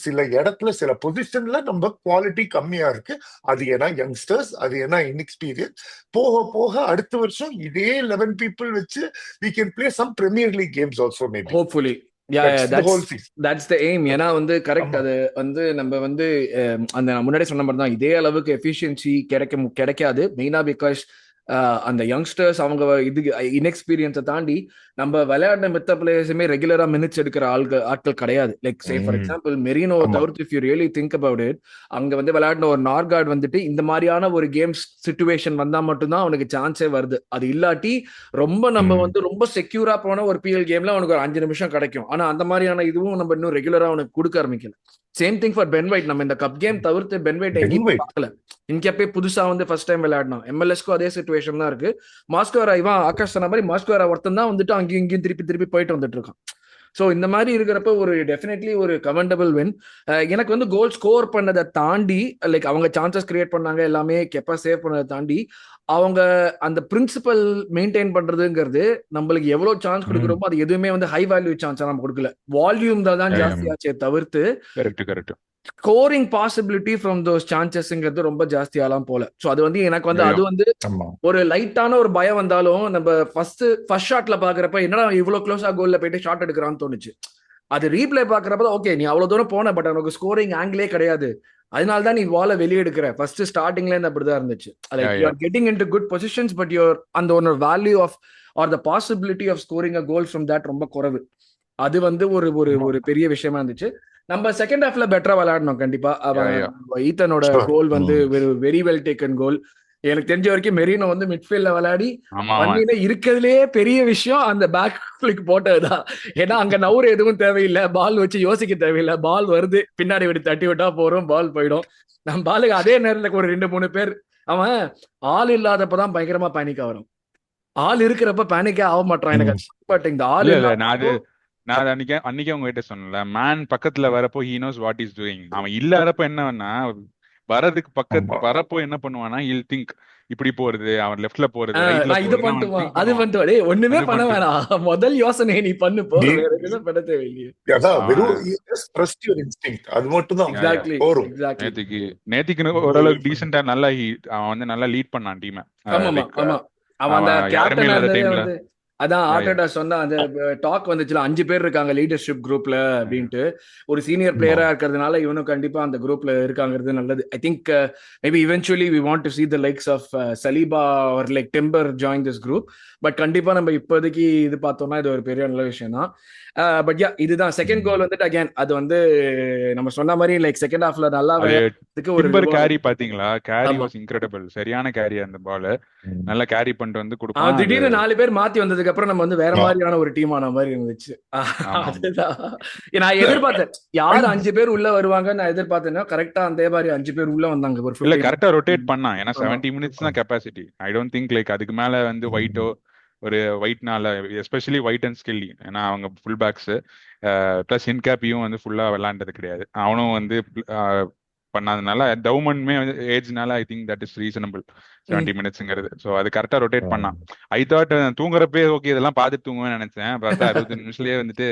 சில இடத்துல சில பொசிஷன்ல நம்ம குவாலிட்டி கம்மியா இருக்கு. அது ஏன்னா யங்ஸ்டர்ஸ், அது ஏன்னா இன்எக்ஸ்பீரியன்ஸ். போக போக அடுத்த வருஷம் இதே 11 people வச்சு we can play some Premier League games also maybe.
Hopefully yeah
That's the whole season.
That's the aim. ஏன்னா வந்து கரெக்ட்.
ஆமா,
அது வந்து நம்ம வந்து அந்த நான் முன்னாடி சொன்ன மாதிரி தான், இதே அளவுக்கு எஃபிஷியன்சி கிடைக்காது. மெயினா பிகாஸ் அந்த யங்ஸ்டர்ஸ் அவங்க இது இன்எக்ஸ்பீரியன்ஸை தாண்டி நம்ம விளையாடின மித்த பிளேயர்ஸுமே ரெகுலரா மினிட்ஸ் எடுக்கிற ஆட்கள் கிடையாது. Like say for example Marino
ஆமா,
தவிர்த்து, if you really think about it, அங்க வந்து விளையாடின ஒரு நார்கார்ட் வந்துட்டு இந்த மாதிரியான ஒரு கேம்ஸ் சிச்சுவேஷன் வந்தா மட்டும்தான் அவனுக்கு சான்ஸே வருது. அது இல்லாட்டி ரொம்ப நம்ம
ம்,
வந்து ரொம்ப செக்யூரா போன ஒரு பிஎல் கேம்ல அவனுக்கு ஒரு 5 நிமிஷம் கிடைக்கும். ஆனா அந்த மாதிரியான இதுவும் நம்ம இன்னும் ரெகுலரா அவனுக்கு கொடுக்க ஆரம்பிக்கல. Same thing for Ben White. நம்ம இந்த கப் கேம் தவிர்த்து பென் வைட்
Ben
எங்கேயும்
White.
பார்க்கல. இன்கேப்பே புதுசா வந்து ஃபர்ஸ்ட் டைம் விளையாடினான். எம்எல்எஸ்க்கும் அதே சிச்சுவேஷன் தான் இருக்கு. மாஸ்கோரா இவன் ஆகாஷ் சொன்ன மாதிரி மாஸ்கோரா ஒருத்தன் தான் வந்துட்டு அங்கேயும் இங்கேயும் திருப்பி போயிட்டு வந்துட்டு இருக்கான். ஸோ இந்த மாதிரி இருக்கிறப்ப ஒரு டெஃபினெட்லி ஒரு கமெண்டபிள் வின். எனக்கு வந்து கோல் ஸ்கோர் பண்ணதை தாண்டி லைக் அவங்க சான்சஸ் கிரியேட் பண்ணாங்க, எல்லாமே கெப்பா சேவ் பண்ணதை தாண்டி அவங்க அந்த பிரின்சிபல் மெயின்டைன் பண்றதுங்கிறது, நம்மளுக்கு எவ்வளவு சான்ஸ்
ம்,
கொடுக்குறோமோ அது எதுவுமே வந்து ஹை வேல்யூ சான்ஸா நம்ம கொடுக்கல. வால்யூம் தான்
Yeah, yeah.
ஜாஸ்தியாச்சே தவிர்த்து
correct.
Scoring possibility from those சான்சஸ்ங்கிறது ரொம்ப ஜாஸ்தியாலாம் போல. ஸோ அது வந்து எனக்கு வந்து
Yeah,
அது
yeah.
வந்து
ஆமா,
ஒரு லைட்டான ஒரு பயம் வந்தாலும் நம்ம ஃபர்ஸ்ட் ஷாட்ல பாக்குறப்ப என்னடா இவ்வளவு க்ளோஸா கோல்ல போயிட்டு ஷாட் எடுக்கிறான்னு தோணுச்சு. அது ரீப்ளே பாக்குறப்ப ஓகே நீ அவ்வளவு தூரம் போன, பட் அவனுக்கு ஸ்கோரிங் ஆங்கிளே கிடையாது. அதனாலதான் நீ பாலை வெளியே எடுக்கிற. ஃபர்ஸ்ட் ஸ்டார்டிங்ல இருந்து அப்படிதான் இருந்துச்சு. Like
Yeah,
you
yeah.
Are getting into good positions, but your அந்த ஒரு value of or the possibility of scoring a goal from that ரொம்ப குறைவு. அது வந்து ஒரு ஒரு
ஆமா,
ஒரு பெரிய விஷயமா இருந்துச்சு. நம்ம செகண்ட் ஹாஃப்ல பெட்டரா விளையாடணும் கண்டிப்பா.
Yeah, yeah.
ஈத்தனோட
sure.
கோல் வந்து
ம்,
வெரி வெல் டேக்கன் கோல். எனக்கு தெரிஞ்ச வரைக்கும் மெரினோ வந்து மிட்ஃபீல்ட்ல விளையாடி
ஆமா
பண்ணின இருக்கிறதுலே பெரிய விஷயம் அந்த பேக் ஃபிளிக் போட்டதுதான். ஏன்னா அங்க நவுறு எதுவும் தேவையில்லை, பால் வச்சு யோசிக்க தேவையில்லை. பால் வருது, பின்னாடி விட்டு தட்டி விட்டா போறோம், பால் போயிடும். நம்ம பாலுக்கு அதே நேரத்துல ஒரு 2-3 பேர், அவன் ஆள் இல்லாதப்பதான் பயங்கரமா பேனிக் ஆகும். ஆள் இருக்கிறப்ப பேனிக்கே ஆக மாட்டான் எனக்கு.
ம்,
பட் இந்த ஆள்
இல்ல
இல்லாத
நான் அது அன்னைக்கே உங்ககிட்ட சொன்னல, மேன் பக்கத்துல வரப்போ he knows what he's doing. அவன் இல்லாதப்ப என்னன்னா
ஆமா,
வரப்போ என்ன பண்ணுவானா, he'll think இப்படி போறது, அவன் லெஃப்ட்ல போறது, ரைட்ல
நான் இது
போறது, அவன்
பண்ணிட்டுவான்
think
அது
பண்ணுவான்.
பண்ணிட்டு டேய் ஒண்ணுமே
அது
பண்ண
பண்ணிட்டு
வேணாம், முதல் யோசனை நீ பண்ணு போ,
நீ
வேற எதுவும் பண்ண தேவையில்லையே.
அதான் வெறும்
அவன்
ட்ரஸ்ட் யுவர் இன்ஸ்டிங்க்ட், அது மட்டும் தான்
Yeah, yeah.
எக்ஸாக்ட்லி
போரும்.
எக்ஸாக்ட்லி.
நேத்திக்கு ஓரளவுக்கு டீசெண்டா நல்லா அவன் வந்து நல்லா லீட் பண்ணான் டீமை.
ஆமாமா
லைக்
ஆமா. அவன் அந்த
அவன் யாருமே
கேப்டனா
இல்லாத
இருந்ததே
டைம்ல
வந்து அதான் ஆர்டேட்டா சொன்னா அந்த டாக் வந்துச்சுல, 5 பேர் இருக்காங்க லீடர்ஷிப் குரூப்ல அப்படின்ட்டு. ஒரு சீனியர் பிளேயரா இருக்கிறதுனால இவனும் கண்டிப்பா அந்த குரூப்ல இருக்காங்கிறது நல்லது. I think maybe eventually we want to see the likes of Saliba or like Timber join this group. பட் கண்டிப்பா நம்ம இப்போதைக்கு இது பார்த்தோம்னா இது ஒரு பெரிய நல்ல விஷயம் தான். பட் யா இதுதான் செகண்ட் கோல் வந்துட்டு அகைன் அது வந்து நம்ம சொன்ன மாதிரி லைக் செகண்ட் ஹாஃப்ல நல்லா விளையாடுறதுக்கு ஒரு
டிம்பர் கேரி பாத்தீங்களா, கேரி
ஆமா.
Was incredible. சரியான கேரி அந்த பால்,
ம்,
நல்லா கேரி பண்ணிட்டு வந்து
அவன்
கொடுப்பான்.
திடீர்னு 4 பேர் மாத்தி வந்ததுக்கு அப்புறம் நம்ம வந்து வேற
ஆமா,
மாதிரியான ஒரு டீம் ஆன மாதிரி இருந்துச்சு.
ஆமா
அதுதான் நான் எதிர்பார்த்தேன். யார் 5 பேர் உள்ள வருவாங்கன்னு நான் எதிர்பார்த்தேன்னா கரெக்டா அதே மாதிரி 5 பேர் உள்ள வந்தாங்க. ஒரு
இல்ல
15
கரெக்டா ரொட்டேட் பண்ணான். ஏன்னா
ஆமா
70 மினிட்ஸ் தான் capacity. I don't think like அதுக்கு மேல வந்து ஒயிட்டோ ஒரு ஒயிட்னால எஸ்பெஷலி ஒயிட் அண்ட் ஸ்கில்லி, ஏன்னா அவங்க ஃபுல் பேக்ஸ் ப்ளஸ் இன்கேப்பியும் வந்து ஃபுல்லா விளாண்டது கிடையாது. அவனும் வந்து பண்ணாதனால டவுமன்மே வந்து ஏஜ்னால I think that is reasonable 70 மினிட்ஸ்ங்கிறது. ஸோ அது கரெக்டாக ரொட்டேட் பண்ணான். ஐ தாட் தூங்குறப்பே ஓகே இதெல்லாம் பார்த்துட்டு தூங்குவேன்னு நினைச்சேன். பார்த்தா 60 நிமிஷத்துலயே வந்துட்டு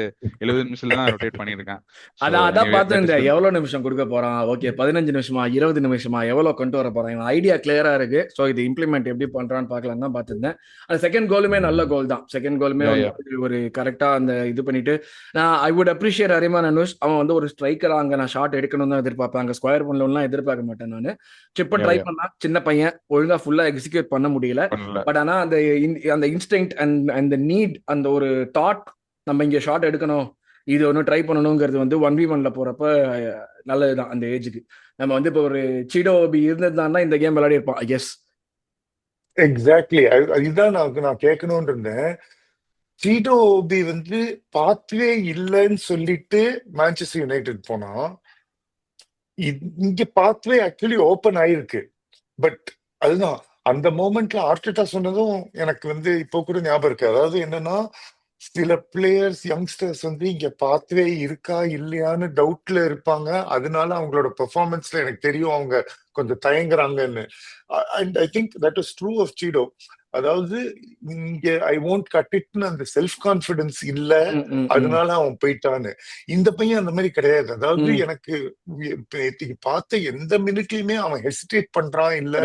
70 நிமிஷத்துல தான் ரொட்டேட் பண்ணியிருக்கான்.
அதான் பார்த்துருந்தேன் எவ்வளவு நிமிஷம் கொடுக்க போறான். ஓகே 15 நிமிஷமா 20 நிமிஷமா எவ்வளவு கொண்டு வர போறான், ஐடியா கிளியரா இருக்கு. ஸோ இது இம்ப்ளிமெண்ட் எப்படி பண்றான்னு பார்க்கலாம் தான் பார்த்துருந்தேன். அந்த செகண்ட் கோலுமே நல்ல கோல் தான். செகண்ட் கோலுமே ஒரு கரெக்டா அந்த இது பண்ணிட்டு நான் ஐ வுட் அப்ரிஷியேட் அரிமான் அனுஷ். அவன் வந்து ஒரு ஸ்ட்ரைக்கரா அங்க நான் ஷாட் எடுக்கணும் தான் எதிர்பார்ப்பேன். அங்க ஸ்கொயர் பண்ணலாம் எதிர்பார்க்க மாட்டேன் நான். சிப்ப ட்ரை பண்ணா சின்ன பையன் ஒழுங்கா ஃபுல்லா எக்ஸிக்யூட் பண்ண முடியல. பட் ஆனா அந்த இன்ஸ்டிங்க்ட் அந்த நீட், அந்த ஒரு தாட், நம்ம இங்க ஷாட் எடுக்கணும், இது ஒன்றும் ட்ரை பண்ணணுங்கிறது வந்து 1v1ல போறப்ப நல்லதுதான். அந்த ஏஜுக்கு நம்ம வந்து இப்போ ஒரு சீடோபி இருந்ததுதான் இந்த கேம் விளையாடி இருப்பான். எஸ்
எக்ஸாக்ட்லி, அதுதான் நான் கேட்கணும்னு இருந்தேன். சீடோபி வந்து பாத்வே இல்லைன்னு சொல்லிட்டு மான்செஸ்டர் யுனைடெட் போனா, இங்க பாத்வே ஆக்சுவலி ஓபன் ஆயிருக்கு. பட் அதுதான் அந்த மோமெண்ட்ல ஆர்டெட்டா சொன்னதும் எனக்கு வந்து இப்போ கூட ஞாபகம் இருக்கு. அதாவது என்னன்னா, சில பிளேயர்ஸ் யங்ஸ்டர்ஸ் வந்து இங்க பாத்வே இருக்கா இல்லையான்னு டவுட்ல இருப்பாங்க. அதனால அவங்களோட பெர்ஃபார்மன்ஸ்ல எனக்கு தெரியும் அவங்க கொஞ்சம் தயங்குறாங்கன்னு. And I think that is true of சீடோ. அதாவது இங்க ஐ ஒன்ட் கட் இட்னு அந்த செல்ஃப் கான்பிடன்ஸ் இல்ல, அதனால அவன் போயிட்டான்னு. இந்த பையன் அந்த மாதிரி கிடையாது. அதாவது எனக்கு பார்த்த எந்த மினிட்லயுமே அவன் ஹெசிடேட் பண்றான் இல்ல.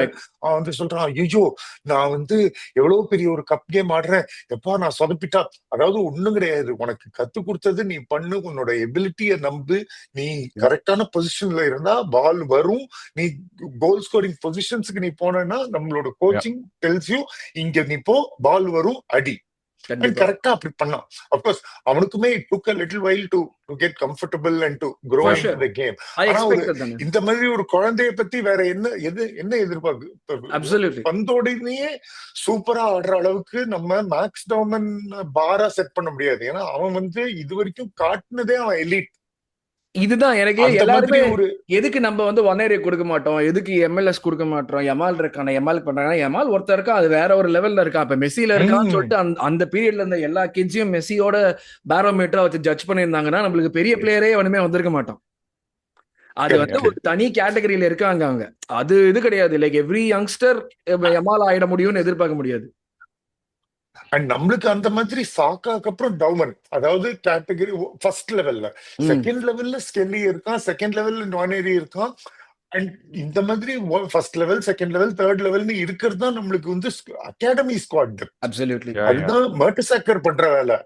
அவன் வந்து சொல்றான், ஐயோ நான் வந்து எவ்வளவு பெரிய ஒரு கப் கேம் ஆடுறேன், எப்பா நான் சொதப்பிட்டா. அதாவது ஒண்ணும் கிடையாது, உனக்கு கத்து கொடுத்தது நீ பண்ணு, உன்னோட எபிலிட்டிய நம்பு, நீ கரெக்டான பொசிஷன்ல இருந்தா பால் வரும், நீ கோல் ஸ்கோரிங் பொசிஷன்ஸ்க்கு நீ போனா நம்மளோட கோச்சிங் டெல்ஸ் யூ இங்க நீ போ, பால் வரும், அடி. கரெக்டா அப்படி பண்ணான். அப்கோர்ஸ் அவனுக்குமே it took a little while to get comfortable and to grow into the game. ஆனா இந்த மாதிரி ஒரு குழந்தைய பத்தி வேற என்ன எதிர்பார்க்கு? பந்தோடனே சூப்பரா ஆடுற அளவுக்கு நம்ம மேக்ஸ் டவுமன் பாரா செட் பண்ண முடியாது. ஏன்னா அவன் வந்து இது வரைக்கும் காட்டுனதே அவன் எலிட்.
இதுதான் எனக்கு எல்லாருமே எதுக்கு நம்ம வந்து 1 கொடுக்க மாட்டோம், எதுக்கு MLS கொடுக்க மாட்டோம், எமால் இருக்கான எமால் பண்றாங்க. எமால் ஒருத்தர் இருக்கா, அது வேற ஒரு லெவல்ல இருக்கா. இப்ப மெஸ்ஸில இருக்கான்னு சொல்லிட்டு அந்த பீரியட்ல இருந்த எல்லா கிட்ஸையும் மெஸ்ஸியோட பேரோமீட்டரா வச்சு ஜட்ஜ் பண்ணியிருந்தாங்கன்னா நம்மளுக்கு பெரிய பிளேயரே ஒண்ணுமே வந்திருக்க மாட்டோம். அது வந்து ஒரு தனி கேட்டகரியில இருக்காங்க அவங்க. அது இது கிடையாது, லைக் எவ்ரி யங்ஸ்டர் எமால் ஆயிட முடியும்னு எதிர்பார்க்க முடியாது.
அண்ட் நம்மளுக்கு அந்த மாதிரி சாக்காக்கு அப்புறம் டவுமன், அதாவது கேட்டகரி ஃபர்ஸ்ட் லெவல்ல. செகண்ட் லெவல்ல ஸ்கெல்லி இருக்கான், செகண்ட் லெவல்ல நவானேரி இருக்கான். அண்ட் இந்த மாதிரி first level, second level, third லெவல்னு இருக்கிறது தான் நம்மளுக்கு வந்து அகாடமி ஸ்குவாட்.
அப்சல்யூட்லி
அதுதான் மர்டசாக்கர் பண்ற வேலை.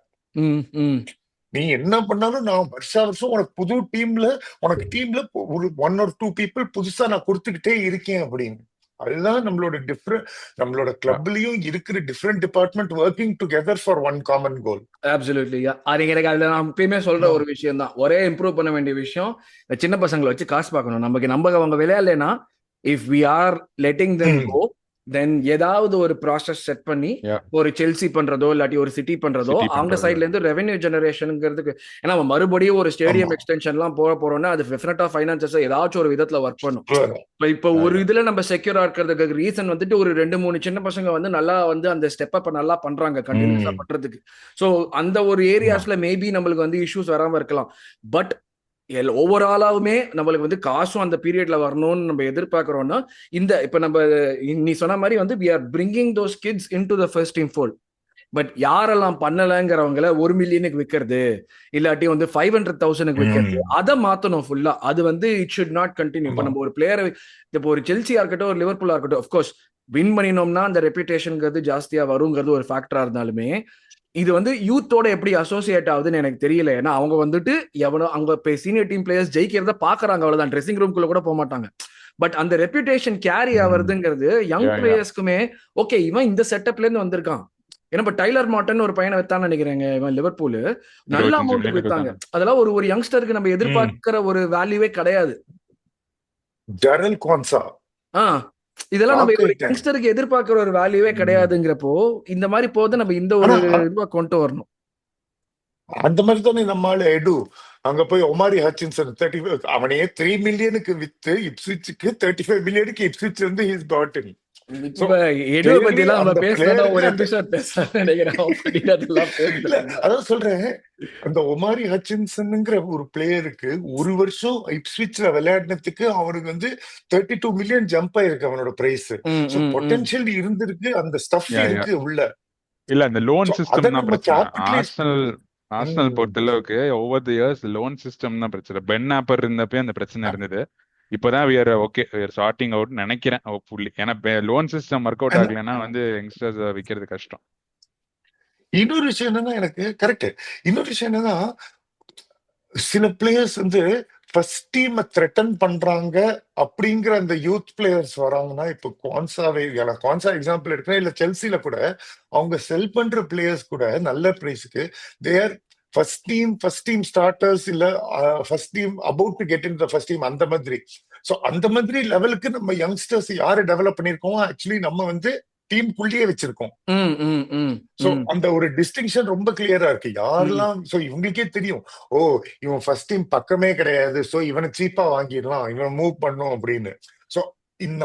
நீ என்ன பண்ணாலும் நான் வருஷம் உனக்கு புது டீம்ல, உனக்கு டீம்ல ஒரு 1 or 2 பீப்புள் புதுசா நான் கொடுத்துக்கிட்டே இருக்கேன் அப்படின்னு. அதுதான் நம்மளோட நம்மளோட கிளப்லயும் இருக்கிற different department working together for one common goal.
Absolutely. அது எனக்கு அதுல நான் எப்பயுமே சொல்ற ஒரு விஷயம் தான். ஒரே இம்ப்ரூவ் பண்ண வேண்டிய விஷயம், சின்ன பசங்களை வச்சு காசு பார்க்கணும். நம்ம அவங்க விளையாடலைன்னா, if we are letting them go, then ஏதாவது ஒரு ப்ராசஸ் செட் பண்ணி ஒரு செல்சி பண்றதோ இல்லாட்டி ஒரு சிட்டி பண்றதோ அவங்க சைட்ல இருந்து ரெவென்யூ ஜெனரேஷனுங்கிறதுக்கு. ஏன்னா மறுபடியும் ஒரு ஸ்டேடியம் எக்ஸ்டென்ஷன் எல்லாம் போறோம்னா அது டெஃபினட்டா ஃபைனான்சஸ் ஏதாச்சும் ஒரு விதத்துல ஒர்க் பண்ணும். இப்போ ஒரு இதுல நம்ம செக்யூரா இருக்கிறதுக்கு ரீசன் வந்துட்டு ஒரு 2-3 சின்ன பசங்க வந்து நல்லா வந்து அந்த ஸ்டெப் அப் நல்லா பண்றாங்க கண்டினியூஸா பண்றதுக்கு. ஸோ அந்த ஒரு ஏரியாஸ்ல மேபி நம்மளுக்கு வந்து இஷ்யூஸ் வராம இருக்கலாம். பட் ஓவராலாவுமே நம்மளுக்கு வந்து காசும் அந்த பீரியட்ல வரணும்னு நம்ம எதிர்பார்க்கிறோம்னா, இந்த இப்ப நம்ம நீ சொன்ன மாதிரி வந்து we are bringing those kids into the first team fold. But யாரெல்லாம் பண்ணலங்கிறவங்கள 1 மில்லியனுக்கு விற்கிறது இல்லாட்டி வந்து 500,000க்கு விற்கிறது, அதை மாத்தணும் ஃபுல்லா. அது வந்து இட் ஷுட் நாட் கண்டினியூ. இப்ப நம்ம ஒரு பிளேயரை, இப்போ ஒரு செல்சியா இருக்கட்டும், ஒரு லிவர்பூலா இருக்கட்டும், அஃப்கோர்ஸ் வின் பண்ணினோம்னா அந்த ரெப்யூட்டேஷன்ங்கிறது ஜாஸ்தியா வருங்கிறது ஒரு ஃபேக்டரா இருந்தாலுமே, இது வந்து யூத்தோட எப்படி அசோசியேட் ஆகுதுன்னு எனக்கு தெரியல. ஏன்னா அவங்க வந்துட்டு எவனோ அங்க சீனியர் டீம் பிளேயர்ஸ் ஜெயிக்கிறத பாக்குறாங்க, அவ்வளவுதான். ட்ரெஸ்ஸிங் ரூம்குள்ள கூட போக மாட்டாங்க. பட் அந்த ரெப்யூட்டேஷன் கேரி ஆகுறதுங்கிறது யங் பிளேயர்ஸ்க்குமே ஓகே, இவன் இந்த செட்டப்ல இருந்து வந்திருக்கான். ஏன்னா இப்ப டைலர் மார்டன் ஒரு பையனை வித்தான்னு நினைக்கிறேங்க, இவன் லிவர்பூல் நல்ல அமௌண்ட் வித்தாங்க. அதெல்லாம் ஒரு யங்ஸ்டருக்கு நம்ம எதிர்பார்க்கிற ஒரு வேல்யூவே கிடையாது.
ஜெரல் குவான்சா
இதெல்லாம் நம்ம ஒரு யங்ஸ்டருக்கு எதிர்பார்க்கிற ஒரு வேல்யூவே கிடையாதுங்கிறப்போ இந்த மாதிரி போது நம்ம இந்த ஒரு இதுவா கொண்டு வரணும்.
அந்த மாதிரி தானே நம்மளால எடு அங்க போய் ஒமாரி ஹச்சின்சன் 35 அவனையே 3 மில்லியனுக்கு வித்து இப்ஸ்விட்சுக்கு 35 மில்லியனுக்கு இப்ஸ்விட்ச் வந்து ஹிஸ் காட் இன். சோ
இப்ப எடுவை பத்தி
கிளியர்லி
எல்லாம் நம்ம
அந்த
பேசணும்னா
பிளேயருக்கு
ஒரு
அந்த
எபிசோட் பேசலாம் நினைக்கிறேன். அப்படி அதெல்லாம்
இல்ல
பேசல.
அதான் சொல்றேன், அந்த ஒமாரி ஹட்சின்சன்ங்கிற ஒரு பிளேயருக்கு ஒரு வருஷம் இப்ஸ்விச்ல விளையாடினதுக்கு அவனுக்கு வந்து 32 மில்லியன் ஜம்ப் ஆயிருக்கு அவனோட பிரைஸ்.
ம்,
சோ
ம், ம்.
பொட்டன்ஷியல் இருந்திருக்கு, அந்த ஸ்டஃப்
யா யா
இருக்கு உள்ள.
இல்ல அந்த லோன்
சோ அத
சிஸ்டம் தான்
நம்ம
பிரச்சனை.
கேபிட்டலைஸ்.
ஆர்சனல் பொறுத்தளவுக்கு over the years loan system தான் பிரச்சனை. பென் ஆப்பர் இருந்தப்பே அந்த பிரச்சனை இருந்தது. இப்பதான் we are okay we are sorting out நினைக்கிறேன் ஹோப்ஃபுல்லி. ஏன்னா லோன் சிஸ்டம் ஒர்க் அவுட் ஆகலைன்னா வந்து யங்ஸ்டர்ஸ் விற்கிறது கஷ்டம்.
இன்னொரு விஷயம் என்னன்னா, எனக்கு கரெக்ட். இன்னொரு விஷயம் என்னன்னா, சில பிளேயர்ஸ் வந்து ஃபர்ஸ்ட் டீமை த்ரெட்டன் பண்றாங்க அப்படிங்கிற அந்த யூத் பிளேயர்ஸ் வராங்கன்னா, இப்போ குவான்சா எக்ஸாம்பிள் எடுக்கிறேன், இல்ல செல்சில கூட அவங்க செல் பண்ற பிளேயர்ஸ் கூட நல்ல பிரைஸ்க்கு தேர் ஃபர்ஸ்ட் டீம் ஸ்டார்டர்ஸ், இல்ல first team about to get in the first team, அந்த மாதிரி. சோ அந்த மாதிரி லெவலுக்கு நம்ம யங்ஸ்டர்ஸ் யாரை டெவலப் பண்ணிருக்கோம், ஆக்சுவலி நம்ம வந்து டீமுக்குள்ளேயே வச்சிருக்கோம்.
ம், ம், ம்,
சோ
ம்.
அந்த ஒரு டிஸ்டிங்ஷன் ரொம்ப கிளியரா இருக்கு.
ம்.
யாரெல்லாம் சோ இவங்களுக்கே தெரியும், ஓ இவன் ஃபர்ஸ்ட் டீம் பக்கமே கிடையாது, சோ இவனை சீப்பா வாங்கிடலாம், இவனை மூவ் பண்ணும் அப்படின்னு. சோ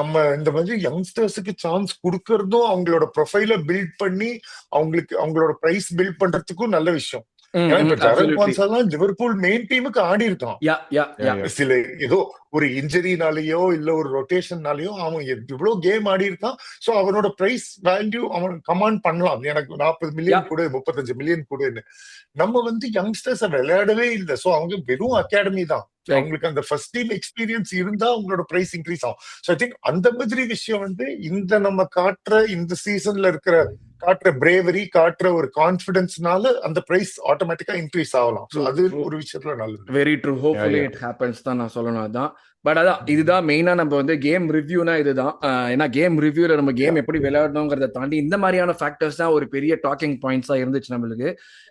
நம்ம இந்த மாதிரி யங்ஸ்டர்ஸுக்கு சான்ஸ் கொடுக்கறதும் அவங்களோட ப்ரொஃபைல பில்ட் பண்ணி அவங்களோட பிரைஸ் பில்ட் பண்றதுக்கும் நல்ல விஷயம்.
ம்,
ஏன்னா
ம்.
இப்ப ஜெரல்
Absolutely.
குவான்சாலாம் லிவர்பூல் மெயின் டீமுக்கு ஆடி இருக்கான்.
யா, யா,
யா
யா.
யா
சில ஏதோ ஒரு இன்ஜரினாலேயோ இல்ல ஒரு ரொட்டேஷன்னாலேயோ அவன் இவ்வளவு கேம் ஆடி இருக்கான். சோ அவனோட பிரைஸ் வேல்யூ அவன் கமாண்ட் பண்ணலாம். எனக்கு 40
யா.
மில்லியன் கூட 35 மில்லியன் கூடன்னு. நம்ம வந்து யங்ஸ்டர்ஸ் விளையாடவே இல்லை. சோ அவங்க வெறும் அகாடமி தான்.
Right.
அவங்களுக்கு அந்த ஃபர்ஸ்ட் டீம் எக்ஸ்பீரியன்ஸ் இருந்தா அவங்களோட பிரைஸ் இன்க்ரீஸ் ஆகும். சோ ஐ திங்க் அந்த மாதிரி விஷயம் வந்து நம்ம காட்டுற இந்த சீசன்ல காட்டுற பிரேவரி, காட்டுற ஒரு கான்பிடன்ஸ்னால அந்த பிரைஸ் ஆட்டோமேட்டிக்கா இன்க்ரீஸ் ஆகலாம். சோ
True,
அது
true.
ஒரு விஷயத்துல நல்லது.
Very true.
Yeah
hopefully
yeah
it happens தான் நான் சொல்லணும். அதான் பட் அதான் இதுதான் மெயினா நம்ம வந்து கேம் ரிவ்யூனா இதுதான். ஏன்னா கேம் ரிவ்யூல நம்ம கேம் எப்படி விளையாடணுங்கிறத தாண்டி இந்த மாதிரியான ஃபேக்டர்ஸ் தான் ஒரு பெரிய டாக்கிங் பாயிண்ட்ஸா இருந்துச்சு நம்மளுக்கு.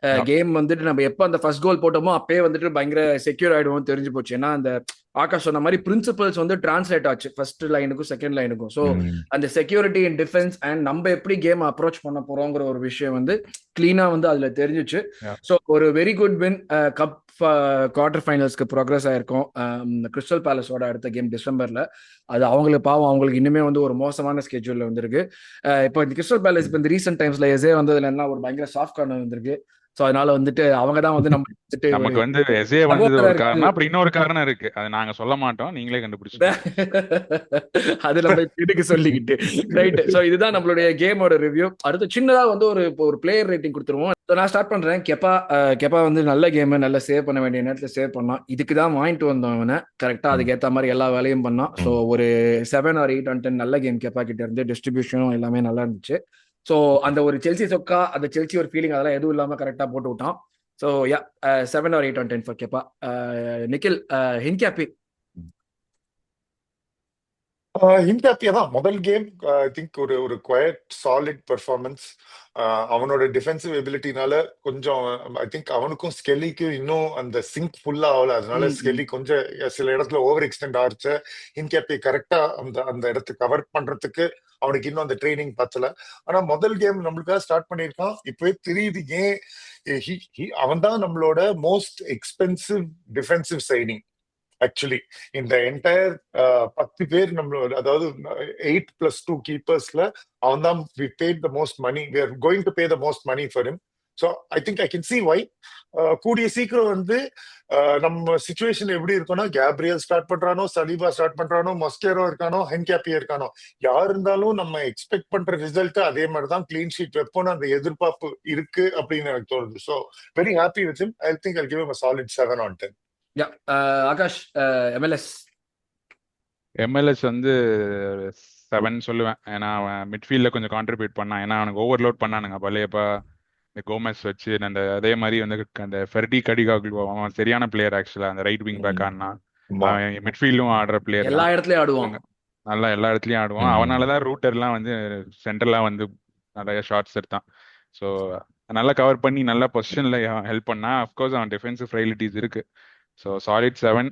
Yeah.
கேம் வந்துட்டு நம்ம எப்போ அந்த ஃபர்ஸ்ட் கோல் போட்டோமோ அப்பயே வந்துட்டு பயங்கர செக்யூர் ஆயிடுவோம் தெரிஞ்சு போச்சு. ஏன்னா அந்த ஆகாஷ் சொன்ன மாதிரி பிரின்சிபல்ஸ் வந்து டிரான்ஸ்லேட் ஆச்சு ஃபர்ஸ்ட் லைனுக்கும் செகண்ட் லைனுக்கும். ஸோ அந்த செக்யூரிட்டி அண்ட் டிஃபென்ஸ் அண்ட் நம்ம எப்படி கேம் அப்ரோச் பண்ண போறோங்கிற ஒரு விஷயம் வந்து கிளீனா வந்து அதுல தெரிஞ்சிச்சு.
யா
ஸோ ஒரு very good win. Cup quarter ஃபைனல்ஸ்க்கு ப்ரோக்ரஸ் ஆயிருக்கும். கிறிஸ்டல் பேலஸோட அடுத்த கேம் டிசம்பர்ல. அது அவங்களுக்கு பாவம், அவங்களுக்கு இன்னுமே வந்து ஒரு மோசமான ஸ்கெட்யூல்ல வந்திருக்கு. இப்போ இந்த கிறிஸ்டல் பேலஸ் இப்போ இந்த ரீசெண்ட் டைம்ஸ்ல எஸ்ஏ வந்ததுல என்ன ஒரு பயங்கர சாஃப்ட் கார்னர் வந்திருக்கு. ஸோ அதனால வந்துட்டு அவங்க தான் வந்து நம்ம வந்துட்டு ஒரு
நமக்கு வந்து எஸ்ஏ வந்தது ஒரு
சகோதரர்கள்
காரணம், அப்புறம் இன்னொரு காரணம் இருக்கு. அது நாங்க சொல்ல மாட்டோம், நீங்களே கண்டுபிடிச்சிக்கோங்க.
அது நம்ம இதுக்கு சொல்லிக்கிட்டு ரைட். ஸோ இதுதான் நம்மளுடைய கேமோட ரிவ்யூ. அடுத்து சின்னதா வந்து ஒரு பிளேயர் ரேட்டிங் கொடுத்துருவோம். நான் ஸ்டார்ட் பண்றேன். கெப்பா வந்து நல்ல கேம், நல்ல சேவ் பண்ண வேண்டிய நேரத்துல சேவ் பண்ணான். இதுக்கு தான் வாங்கிட்டு வந்தோம் அவனை கரெக்டா, அதுக்கு ஏத்த மாதிரி எல்லா வேலையும் பண்ணான். ஸோ ஒரு 7 or 8 on 10 நல்ல கேம் கெப்பா கிட்ட இருந்து. டிஸ்ட்ரிபியூஷனும் எல்லாமே நல்லா இருந்துச்சு. ஸோ அந்த ஒரு செல்சி சொக்கா, அந்த செல்சி ஒரு ஃபீலிங் அதெல்லாம் எதுவும் இல்லாம கரெக்டா போட்டு விட்டான். So yeah 7 or 8 on 10 for Kepa. நிக்கில், ஹின்கேப்பி.
இம்பாக்டியா தான் முதல் கேம். ஐ திங்க் ஒரு குவயட் சாலிட் பெர்ஃபார்மன்ஸ். அவனோட டிஃபென்சிவ் எபிலிட்டினால கொஞ்சம் ஐ திங்க் அவனுக்கும் ஸ்கெல்லிக்கும் இன்னும் அந்த சிங்க் ஃபுல்லா ஆகல. அதனால ஸ்கெல்லி கொஞ்சம் சில இடத்துல ஓவர் எக்ஸ்டெண்ட் ஆச்சு. இன்கேப்பி கரெக்டா அந்த இடத்துக்கு கவர் பண்றதுக்கு அவனுக்கு இன்னும் அந்த ட்ரைனிங் பத்தல. ஆனா முதல் கேம் நம்மளுக்காக ஸ்டார்ட் பண்ணியிருக்கான். இப்பவே தெரியுது ஏன் அவன் தான் நம்மளோட most expensive defensive signing. Actually இந்த என்டையர் 10 பேர் நம்மளோட, அதாவது 8+2 கீப்பர்ஸ்ல அவன் தான் we paid the most money. We are going to pay the most money for him. So I think I can see why. கூடிய சீக்கிரம் வந்து நம்ம சிச்சுவேஷன் எப்படி இருக்கும்னா, கேப்ரியல் ஸ்டார்ட் பண்றானோ, சலீபா ஸ்டார்ட் பண்றானோ, மொஸ்கேரோ இருக்கானோ, ஹென்கேப்பியோ இருக்கானோ, யார் இருந்தாலும் நம்ம எக்ஸ்பெக்ட் பண்ற ரிசல்ட் அதே மாதிரி தான் கிளீன் ஷீட் வைப்போம்னு அந்த எதிர்பார்ப்பு இருக்கு அப்படின்னு எனக்கு தோணுது. So very happy with him. I think I'll give him a solid 7 on 10.
Yeah Akash,
MLS வந்து 7 சொல்லுவேன். ஏன்னா அவன் மிட்ஃபீல்ட்ல கொஞ்சம் கான்ட்ரிபியூட் பண்ணான். ஏன்னா அவனுக்கு ஓவர்லோட் பண்ணானுங்க பழையப்பா இந்த கோமஸ் வச்சு. அந்த அதே மாதிரி வந்து அந்த ஃபெர்டி கடிகாக்லு அவன் சரியான பிளேயர் ஆக்சுவலா. அந்த ரைட் விங் பேக் ஆனா அவன் மிட்ஃபீல்டும் ஆடுற பிளேயர்
எல்லா
தான்.
இடத்துலயும் ஆடுவான்.
நல்லா எல்லா இடத்துலயும் ஆடுவான். அவனாலதான் ரூட்டர்லாம் வந்து சென்டர்லாம் வந்து நிறைய ஷார்ட்ஸ் எடுத்தான். ஸோ நல்லா கவர் பண்ணி நல்லா பொசிஷன்ல ஹெல்ப் பண்ணா. அஃப்கோர்ஸ் அவன் டிஃபென்சிவ் ஃப்ரைலிட்டிஸ் இருக்கு. So solid 7.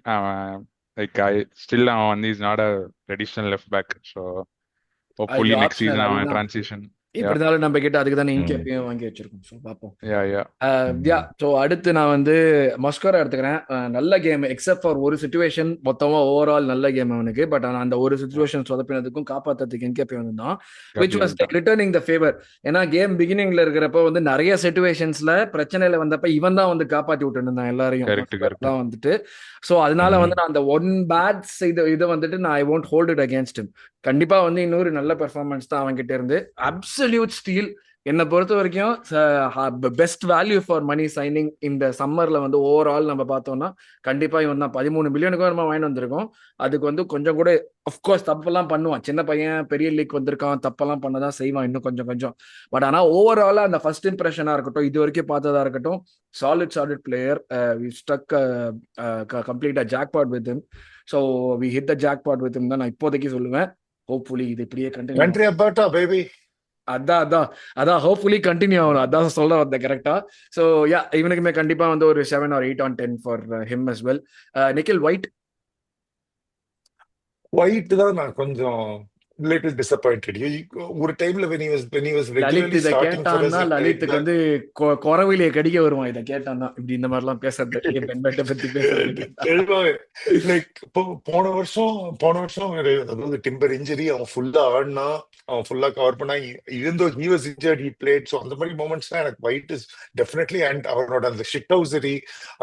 லைக் ஸ்டில் அவன் வந்து is not a traditional left back. So hopefully next season அவன் டிரான்சிஷன் யா
இப்படி இருந்தாலும் நம்ம கிட்ட அதுக்கு தானே
ம்.
இன்கேப்பையும் வாங்கி வச்சிருக்கோம். ஸோ பார்ப்போம்.
யா யா
யா ஸோ அடுத்து நான் வந்து மஸ்கோரா எடுத்துக்கிறேன். நல்ல கேம் எக்ஸப்ட் ஃபார் ஒரு சுச்சுவேஷன், மொத்தமாக ஓவரால் நல்ல கேம் அவனுக்கு. பட் ஆனால் அந்த ஒரு சுச்சுவேஷன் சொதப்பினதுக்கும் காப்பாற்றுறதுக்கு என்கேபி வந்து தான் விச்
காப்பி
வாஸ்
வந்துட்டான்.
ரிட்டர்னிங் த ஃபேவர். ஏன்னா கேம் பிகினிங்ல இருக்கிறப்ப வந்து நிறைய சுச்சுவேஷன்ஸ்ல பிரச்சனையில வந்தப்ப இவன் தான் வந்து காப்பாற்றி விட்டு இருந்தான் எல்லாரையும்.
Correct
Mosquera
correct.
தான் வந்துட்டு. ஸோ அதனால வந்து
ம்.
நான் அந்த ஒன் பேட் இதை வந்துட்டு நான் I won't hold it against him. கண்டிப்பா வந்து இன்னொரு நல்ல பெர்ஃபார்மன்ஸ் தான் அவன் கிட்ட இருந்து. அப்சல்யூட் ஸ்டீல் என்னை பொறுத்த வரைக்கும் best value for money signing இந்த சம்மர்ல வந்து ஓவரால் நம்ம பார்த்தோம்னா கண்டிப்பா இவன் தான் 13 பில்லியனுக்கு நம்ம வாங்கிட்டு வந்திருக்கோம். அதுக்கு வந்து கொஞ்சம் கூட அஃப்கோர்ஸ் தப்பெல்லாம் பண்ணுவான், சின்ன பையன் பெரிய லீக் வந்திருக்கான், தப்பெல்லாம் பண்ணதான் செய்வான் இன்னும் கொஞ்சம் கொஞ்சம். பட் ஆனால் ஓவராலா அந்த ஃபர்ஸ்ட் இம்ப்ரெஷனா இருக்கட்டும், இது வரைக்கும் பார்த்ததா இருக்கட்டும், சாலிட் பிளேயர். வி ஸ்டக் கம்ப்ளீட்டா jackpot with him. So we hit the jackpot with him தான் நான் இப்போதைக்கு சொல்லுவேன். ஹோப்ஃபுல்லி இது இப்படியே கண்டினியூ.
Country Alberta, baby.
அதான் ஹோப்ஃபுல்லி கண்டினியூ ஆகணும். அதான் சொல்ல வந்த கரெக்டா. ஸோ யா இவனுக்குமே கண்டிப்பா வந்து ஒரு 7 or 8 on 10 for him as well. Nikhil white.
White தான் நான் கொஞ்சம் லிட்டில் டிசப்பாயிண்டட். ஒரு டைம்ல when he was
Lalit
regularly
இதை
starting for us
கேட்டான்னா
at
லலித்துக்கு வந்து குறவிலேயே கடிக்க வருவான் இதை கேட்டான்னா. இப்படி இந்த மாதிரிலாம் பேசுறது பெண்பேட்டை பத்தி பேசுறது
தெளிவாவே லைக் போன வருஷம் அதாவது டிம்பர் இன்ஜரி, அவன் ஃபுல்லா ஆடினா, அவன் ஃபுல்லா கவர் பண்ணா, இருந்தோ he was injured he played. So அந்த மாதிரி மூமெண்ட்ஸ் தான் எனக்கு ஒயிட் இஸ் டெஃபினெட்லி. அண்ட் அவனோட அந்த ஷிட் ஹவுசரி,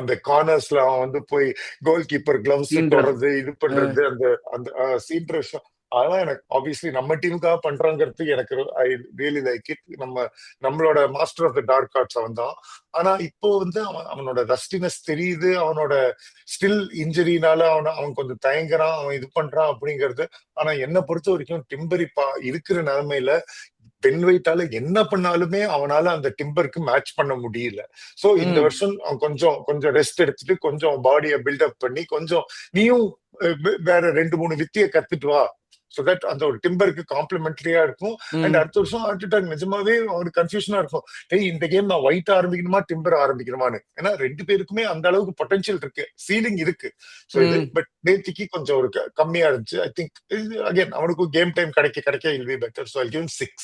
அந்த கார்னர்ஸ்ல அவன் வந்து போய் கோல் கீப்பர் கிளவுஸ் தொடர்றது, இது பண்றது, அந்த அந்த சீன்ற விஷயம், அதெல்லாம் எனக்கு ஆப்வியஸ்லி நம்ம டீமுக்காக பண்றாங்கிறது எனக்கு ஐ ரியலி லைக் இட். நம்மளோட master of the dark arts அவன் தான். ஆனா இப்போ வந்து அவனோட ரஸ்டினஸ் தெரியுது, அவனோட ஸ்டில் இன்ஜரினால அவன் கொஞ்சம் தயங்குறான், அவன் இது பண்றான் அப்படிங்கிறது. ஆனா என்னை பொறுத்த வரைக்கும் டிம்பர் இப்ப இருக்கிற நிலைமையில பென் வெயிட்டால என்ன பண்ணாலுமே அவனால அந்த டிம்பருக்கு மேட்ச் பண்ண முடியல. சோ இந்த வருஷம் அவன் கொஞ்சம் ரெஸ்ட் எடுத்துட்டு கொஞ்சம் பாடியை பில்டப் பண்ணி கொஞ்சம் நீயும் வேற 2-3 வித்தியை கத்துட்டு வா. சோ தட் அந்த ஒரு டிம்பருக்கு காம்ப்ளிமெண்டரியா இருக்கும். அண்ட் அடுத்த வருஷம் ஆர்டிடாக் நிஜமாவே அவனுக்கு கன்ஃபியூஷனா இருக்கும், இந்த கேம் நான் ஒயிட் ஆரம்பிக்கணுமா டிம்பர் ஆரம்பிக்கணுமான்னு. ஏன்னா 2 பேருக்குமே அந்த அளவுக்கு பொட்டன்ஷியல் இருக்கு, சீலிங் இருக்கு. சோ இது பட் நேத்திக்கு கொஞ்சம் ஒரு கம்மியா இருந்துச்சு. ஐ திங்க் அகைன் அவனுக்கு கேம் டைம் கிடைக்க will be better. So I give 6.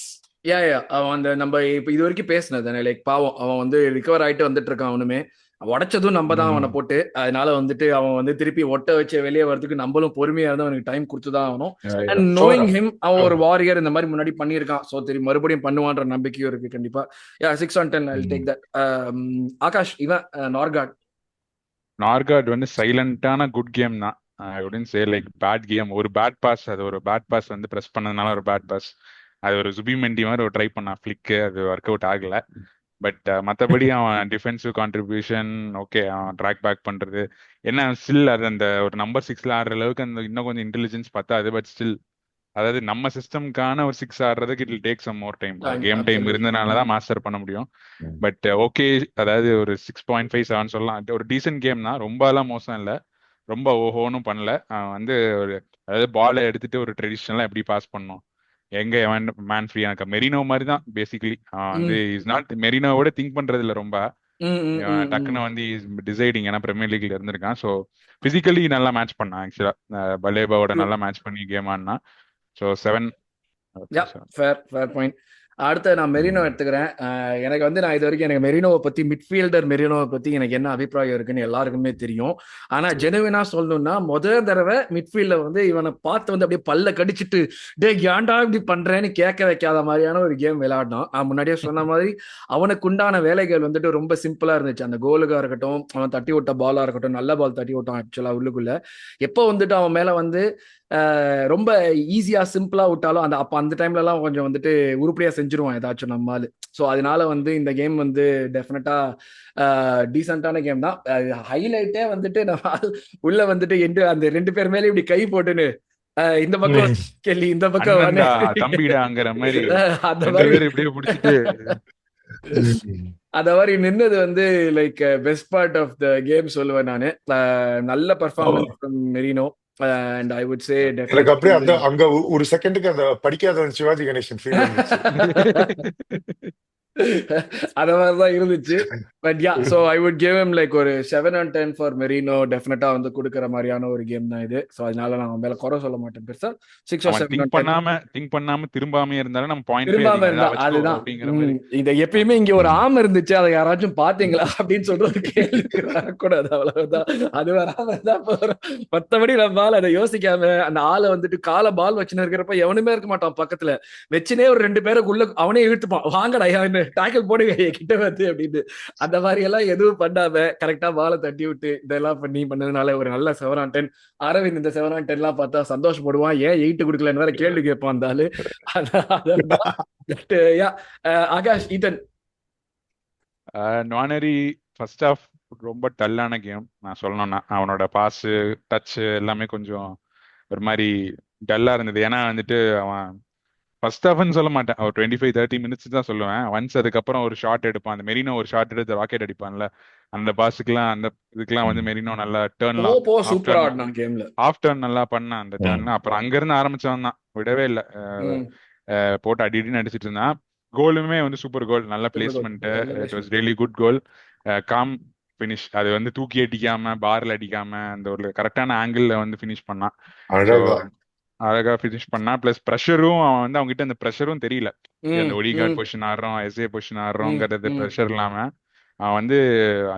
அவன் அந்த நம்ம இப்ப இது வரைக்கும் பேசினது லைக் பாவம் அவன் வந்து ரிகவர் ஆயிட்டு வந்துட்டு இருக்கான். அவனுமே உடைச்சதும் நம்ம தான் அவனை போட்டு, அதனால வந்துட்டு அவன் வந்து திருப்பி ஒட்ட வச்சு வெளியே வரதுக்கு நம்மளும் பொறுமையா இருந்து அவனுக்கு டைம் கொடுத்துதான் ஆகணும். அண்ட் நோயிங் ஹிம், அவன் ஒரு வாரியர் இந்த மாதிரி முன்னாடி பண்ணியிருக்கான். ஸோ திரும்பி மறுபடியும் பண்ணுவான்ற நம்பிக்கையும் இருக்கு கண்டிப்பா. 6 on 10 I'll take that. Akash, இவன்
நார்கார்ட் வந்து சைலண்டான குட் கேம் தான். I wouldn't say like bad game. ஒரு பேட் பாஸ், அது ஒரு பேட் பாஸ் வந்து பிரஸ் பண்ணதுனால ஒரு பேட் பாஸ். அது ஒரு சுபிமெண்டி மாதிரி ஒரு ட்ரை பண்ணான் ஃபிளிக்கு, அது ஒர்க் அவுட் ஆகல. பட் மற்றபடி அவன் டிஃபென்சிவ் கான்ட்ரிபியூஷன் ஓகே, அவன் ட்ராக் பேக் பண்றது என்ன ஸ்டில் அது அந்த ஒரு நம்பர் 6ல ஆடுற அளவுக்கு அந்த இன்னும் கொஞ்சம் இன்டெலிஜென்ஸ் பார்த்தா அது. பட் ஸ்டில் அதாவது நம்ம சிஸ்டம்கான ஒரு 6 ஆடுறதுக்கு it will take some more time. Game time இருந்தனாலதான் மாஸ்டர் பண்ண முடியும். பட் ஓகே, அதாவது ஒரு 6.5-7 சொல்லலாம். ஒரு டீசென்ட் கேம் தான், ரொம்ப எல்லாம் மோசம் இல்லை, ரொம்ப ஓஹோனும் பண்ணல. வந்து ஒரு அதாவது பாலை எடுத்துட்டு ஒரு ட்ரெடிஷ்னலா எப்படி பாஸ் பண்ணோம், எங்க மேன் ஃப்ரீ, எனக்கு மெரினோ மாதிரி தான் பேசிக்கலி. வந்து இஸ் நாட் மெரினோவோட திங்க் பண்றது இல்லை ரொம்ப, டக்குன்னு வந்து டிசைடிங். ஏன்னா பிரீமியர் லீக்ல இருந்திருக்கான். ஸோ பிசிக்கலி நல்லா மேட்ச் பண்ணான் ஆக்சுவலா, பலேபாவோட நல்லா மேட்ச் பண்ணி கேம் ஆடினா. ஸோ 7.
Fair point. அடுத்து நான் மெரினோ எடுத்துக்கிறேன். எனக்கு வந்து நான் இது வரைக்கும் எனக்கு மெரினோவை பத்தி, மிட்ஃபீல்டர் மெரினோவை பத்தி எனக்கு என்ன அபிப்பிராயம் இருக்குன்னு எல்லாருக்குமே தெரியும். ஆனா ஜெனுவினா சொல்லணும்னா முதல் தடவை மிட்ஃபீல்டர் வந்து இவனை பார்த்து வந்து அப்படியே பல்ல கடிச்சிட்டு டே ஏன்டா இப்படி பண்றேன்னு கேட்க வைக்காத மாதிரியான ஒரு கேம் விளையாடினான். முன்னாடியே சொன்ன மாதிரி அவனுக்கு உண்டான வேலைகள் வந்துட்டு ரொம்ப சிம்பிளா இருந்துச்சு. அந்த கோலுக்கா இருக்கட்டும், அவன் தட்டி விட்ட பாலா இருக்கட்டும், நல்ல பால் தட்டி விட்டான் ஆக்சுவலா உள்ளுக்குள்ள. எப்போ வந்துட்டு அவன் மேல வந்து ரொம்ப ஈஸியா சிம்பிளா விட்டாலும் அந்த டைம்ல எல்லாம் கொஞ்சம் வந்துட்டு உருப்படியா செஞ்சிருவான் ஏதாச்சும் நம்மால். ஸோ அதனால வந்து இந்த கேம் வந்து டெஃபினட்டா டீசென்டான கேம் தான். ஹைலைட்டே வந்துட்டு நம்ம உள்ள வந்துட்டு அந்த 2 பேர் மேலே இப்படி கை போட்டுன்னு இந்த பக்கம் கேள்வி இந்த பக்கம்
தம்பிடாங்கிற மாதிரி
அந்த மாதிரி
இப்படியே பிடிச்சிட்டு
அத மாதிரி நின்னது வந்து like best part of the game சொல்லுவேன் நானு. நல்ல performance Merino. And I would say
எனக்கு அப்படியே அங்க ஒரு செகண்டுக்கு அந்த படிக்காத சிவாஜி கணேசன் ஃபீல் வந்துச்சு.
அந்த மாதிரி தான் இருந்துச்சு. But yeah, so I would give him like ஒரு 7/10 ஃபார் மெரினோ. டெஃபினட்டா வந்து கொடுக்குற மாதிரியான ஒரு கேம் தான் இது. ஸோ அதனால நான் அவன் மேல குறை சொல்ல மாட்டேன் பெருசா. 6 or
அவன்
7/10
திங்க் பண்ணாம திரும்பாம இருந்தாலும் நம்ம பாயிண்ட் போய்
திரும்பாம
அதிகம்
இருந்தா
ஏதாவது வச்சுக்கோ
அதுதான்.
அப்படிங்கிற மாதிரி.
இத எப்பயுமே இங்க ஒரு ஆம் இருந்துச்சு, அதை யாராச்சும் பாத்தீங்களா அப்படின்னு சொல்ற ஒரு கேள்வி வரக்கூடாது, அவ்வளவுதான். அது வராம இருந்தா போறோம். மத்தபடி நம்மால அதை யோசிக்காம அந்த ஆளை வந்துட்டு காலை பால் வச்சுன்னு இருக்கிறப்ப எவனுமே இருக்க மாட்டான் பக்கத்துல. வச்சுனே ஒரு 2 பேருக்குள்ள அவனே இழுத்துப்பான், வாங்கடா டாக்கிள் போடுங்க கிட்ட வந்து அப்படின்னு. அந்த மாதிரி எல்லாம் எதுவும் பண்ணாம கரெக்டா பாலை தட்டி விட்டு இதெல்லாம் பண்ணதுனால ஒரு நல்ல 7/10. அரவிந்த் இந்த 7/10 எல்லாம் பார்த்தா சந்தோஷப்படுவான், ஏன் 8 கொடுக்கலன்னு வேற கேள்வி கேட்பான் அந்த ஆளு. அதான். But, yeah, Akash, Ethan.
Nwaneri first half ரொம்ப டல்லான கேம் நான் சொல்லணும்னா. அவனோட பாஸ் டச் எல்லாமே கொஞ்சம் ஒரு மாதிரி டல்லா இருந்தது. ஏன்னா வந்துட்டு அவன் ஃபர்ஸ்ட் ஹாஃப்னு சொல்ல மாட்டேன், ஒரு 25-30 மினிட்ஸ் தான் சொல்லுவேன். ஒன்ஸ் அதுக்கப்புறம் ஒரு ஷாட் எடுப்பான், அந்த மெரினோ ஒரு ஷாட் எடுத்து ராக்கெட் அடிப்பான்ல, அந்த பாஸுக்குலாம் அந்த இதுக்கெல்லாம் வந்து மெரினோ நல்லா டேர்ன்லாம்
சூப்பரா ஆடினான் கேம்ல.
ஆஃப் டர்ன் நல்லா பண்ணான் அந்த டர்ன். அப்புறம் அங்கிருந்து ஆரம்பிச்சவன் தான், விடவே இல்லை. போட்டு அடின்னு அடிச்சிட்டு இருந்தான். கோலுமே வந்து சூப்பர் கோல், நல்ல placement. It was really good goal. Com finish, அது வந்து தூக்கி அடிக்காம பார்ல அடிக்காம அந்த ஒரு கரெக்டான ஆங்கிள் வந்து ஃபினிஷ் பண்ணான். அழகா ஃபினிஷ் பண்ணா. பிளஸ் ப்ரெஷரும் அவன் வந்து அவங்க கிட்ட அந்த ப்ரெஷரும் தெரியல, அந்த ஒடிகார்ட் பொசிஷன் ஆடுறோம் எஸ்ஏ பொசிஷன் ஆடுறோங்கிறது ப்ரெஷர் இல்லாம அவன் வந்து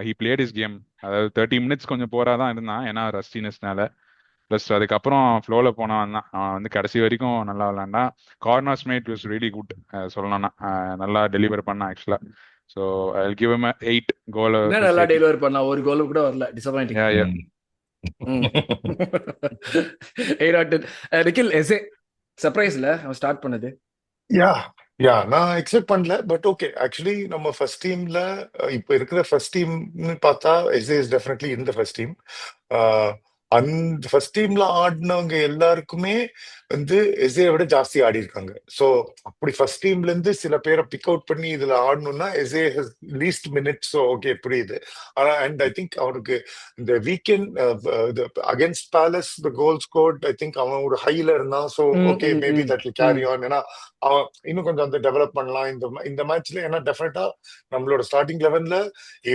ஹி பிளேட் இஸ் கேம். அதாவது 30 மினிட்ஸ் கொஞ்சம் போராதான் இருந்தான், ஏன்னா ரஸ்டினஸ்னால. ப்ளஸ் அதுக்கப்புறம் ஃப்ளோவில் போனவன் தான். அவன் வந்து கடைசி வரைக்கும் நல்லா விளாண்டான். Corners made was really good சொல்லணும்னா, நல்லா டெலிவர் பண்ணான் ஆக்சுவலா. So I will give him a 8 goal.
நல்லா டெலிவர் பண்ணா, ஒரு கோல் கூட வரல, டிசப்பாயிண்டிங். 8/10. நிக்கில், எஸ்ஏ சர்ப்ரைஸ்ல அவன் ஸ்டார்ட் பண்ணது.
நான் எக்ஸ்பெக்ட் பண்ணல. பட் ஓகே, ஆக்சுவலி நம்ம ஃபர்ஸ்ட் டீம்ல இப்ப இருக்கிற ஃபர்ஸ்ட் டீம்னு பார்த்தா எஸ்ஏ இஸ் டெஃபினெட்லி இந்த ஃபர்ஸ்ட் டீம். அந்த ஃபர்ஸ்ட் டீம்ல ஆடினவங்க எல்லாருக்குமே வந்து எஸ்ஏ விட ஜாஸ்தி ஆடி இருக்காங்க. ஸோ அப்படி ஃபர்ஸ்ட் டீம்ல இருந்து சில பேரை பிக் அவுட் பண்ணி இதுல ஆடணும்னா Eze has least minutes. Okay, புரியுது. ஆனா அண்ட் ஐ திங்க் அவனுக்கு இந்த weekend against Palace the goal scored, I think அவன் ஒரு ஹைல இருந்தான். So okay, maybe that will carry on. ஏன்னா அவன் இன்னும் கொஞ்சம் அந்த டெவலப் பண்ணலாம் இந்த மேட்ச்ல. ஏன்னா டெஃபினட்டா நம்மளோட ஸ்டார்டிங் 11ல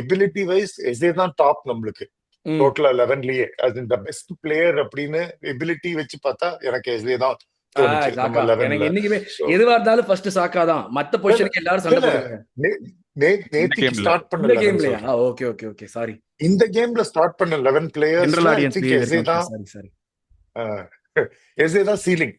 எபிலிட்டி வைஸ் எஸ்ஏ தான் டாப் நம்மளுக்கு டோட்டல் 11லயே. அது இந்த பெஸ்ட் பிளேயர் அப்படின்னு எபிலிட்டி வச்சு பார்த்தா எனக்கு எஸ்ஏ தான் தோணுச்சு நம்ம 11ல.
என்னைக்குமே எதுவா இருந்தாலும் ஃபர்ஸ்ட் சாக்கா தான். மத்த பொசிஷனுக்கு எல்லாரும் சண்டை போடுறாங்க.
நேத்திக்கு ஸ்டார்ட் பண்ண
கேம்லயா? Okay okay okay, sorry.
இந்த கேம்ல ஸ்டார்ட் பண்ண 11 பிளேயர்ஸ்ல ஐ திங்க் எஸ்ஏ தான் சீலிங்.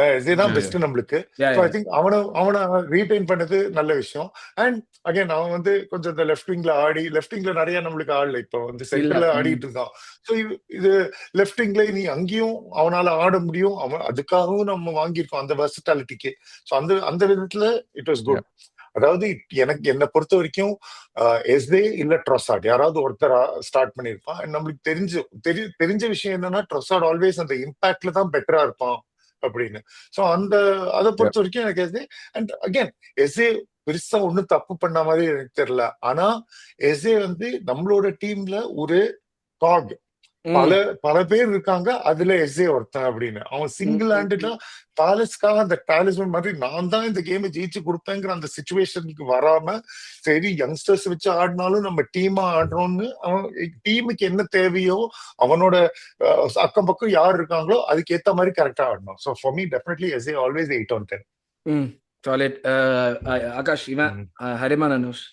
எஸ்ஏ தான் பெஸ்ட் நம்மளுக்கு. ஐ திங்க் அவனை ரீடைன் பண்ணது நல்ல விஷயம். அண்ட் அகைன் அவன் வந்து கொஞ்சம் இந்த லெஃப்ட் விங்ல நிறைய நம்மளுக்கு ஆடல, இப்ப வந்து சென்டர்ல ஆடிட்டு இருக்கான். ஸோ இது லெஃப்ட் விங்ல நீ அங்கேயும் அவனால ஆட முடியும். அவன் அதுக்காகவும் நம்ம வாங்கியிருக்கோம் அந்த வெர்சட்டாலிட்டிக்கு. ஸோ அந்த விதத்துல இட் வாஸ் குட். அதாவது எனக்கு என்னை பொறுத்த வரைக்கும் எஸ்ஏ இல்ல ட்ரொசார்ட் யாராவது ஒருத்தர் ஸ்டார்ட் பண்ணிருப்பான். நம்மளுக்கு தெரிஞ்ச விஷயம் என்னன்னா ட்ரொசார்ட் ஆல்வேஸ் அந்த இம்பாக்ட்ல தான் பெட்டரா இருப்பான் அப்படின்னு. சோ அதை பொறுத்த வரைக்கும் எனக்கு எஸ்ஏ. அண்ட் அகைன் எஸ்ஏ பெருசா ஒண்ணும் தப்பு பண்ண மாதிரி எனக்கு தெரியல. ஆனா எஸ்ஏ வந்து நம்மளோட டீம்ல ஒரு காக். பல பேர் இருக்காங்க, அதுல எஸ்ஏ ஒருத்தன் அப்படின்னு. அவன் சிங்கிள் ஹேண்டடா பேலஸ்க்காக அந்த டாலிஸ்மன் மாதிரி நான் தான் இந்த கேமை ஜெயிச்சு கொடுப்பேங்கிற அந்த சிச்சுவேஷனுக்கு வராம, சரி யங்ஸ்டர்ஸ் வச்சு ஆடினாலும் நம்ம டீமா ஆடுறோம்னு அவன் டீமுக்கு என்ன தேவையோ அவனோட அக்கம் பக்கம் யார் இருக்காங்களோ அதுக்கு ஏத்த மாதிரி கரெக்டா ஆடணும். ஸோ ஃபார் மீ டெஃபினெட்லி எஸ்ஏ ஆல்வேஸ் 8/10.
சாலிட். ஆகாஷ், இவன் ஹரிமான் அனுஷ்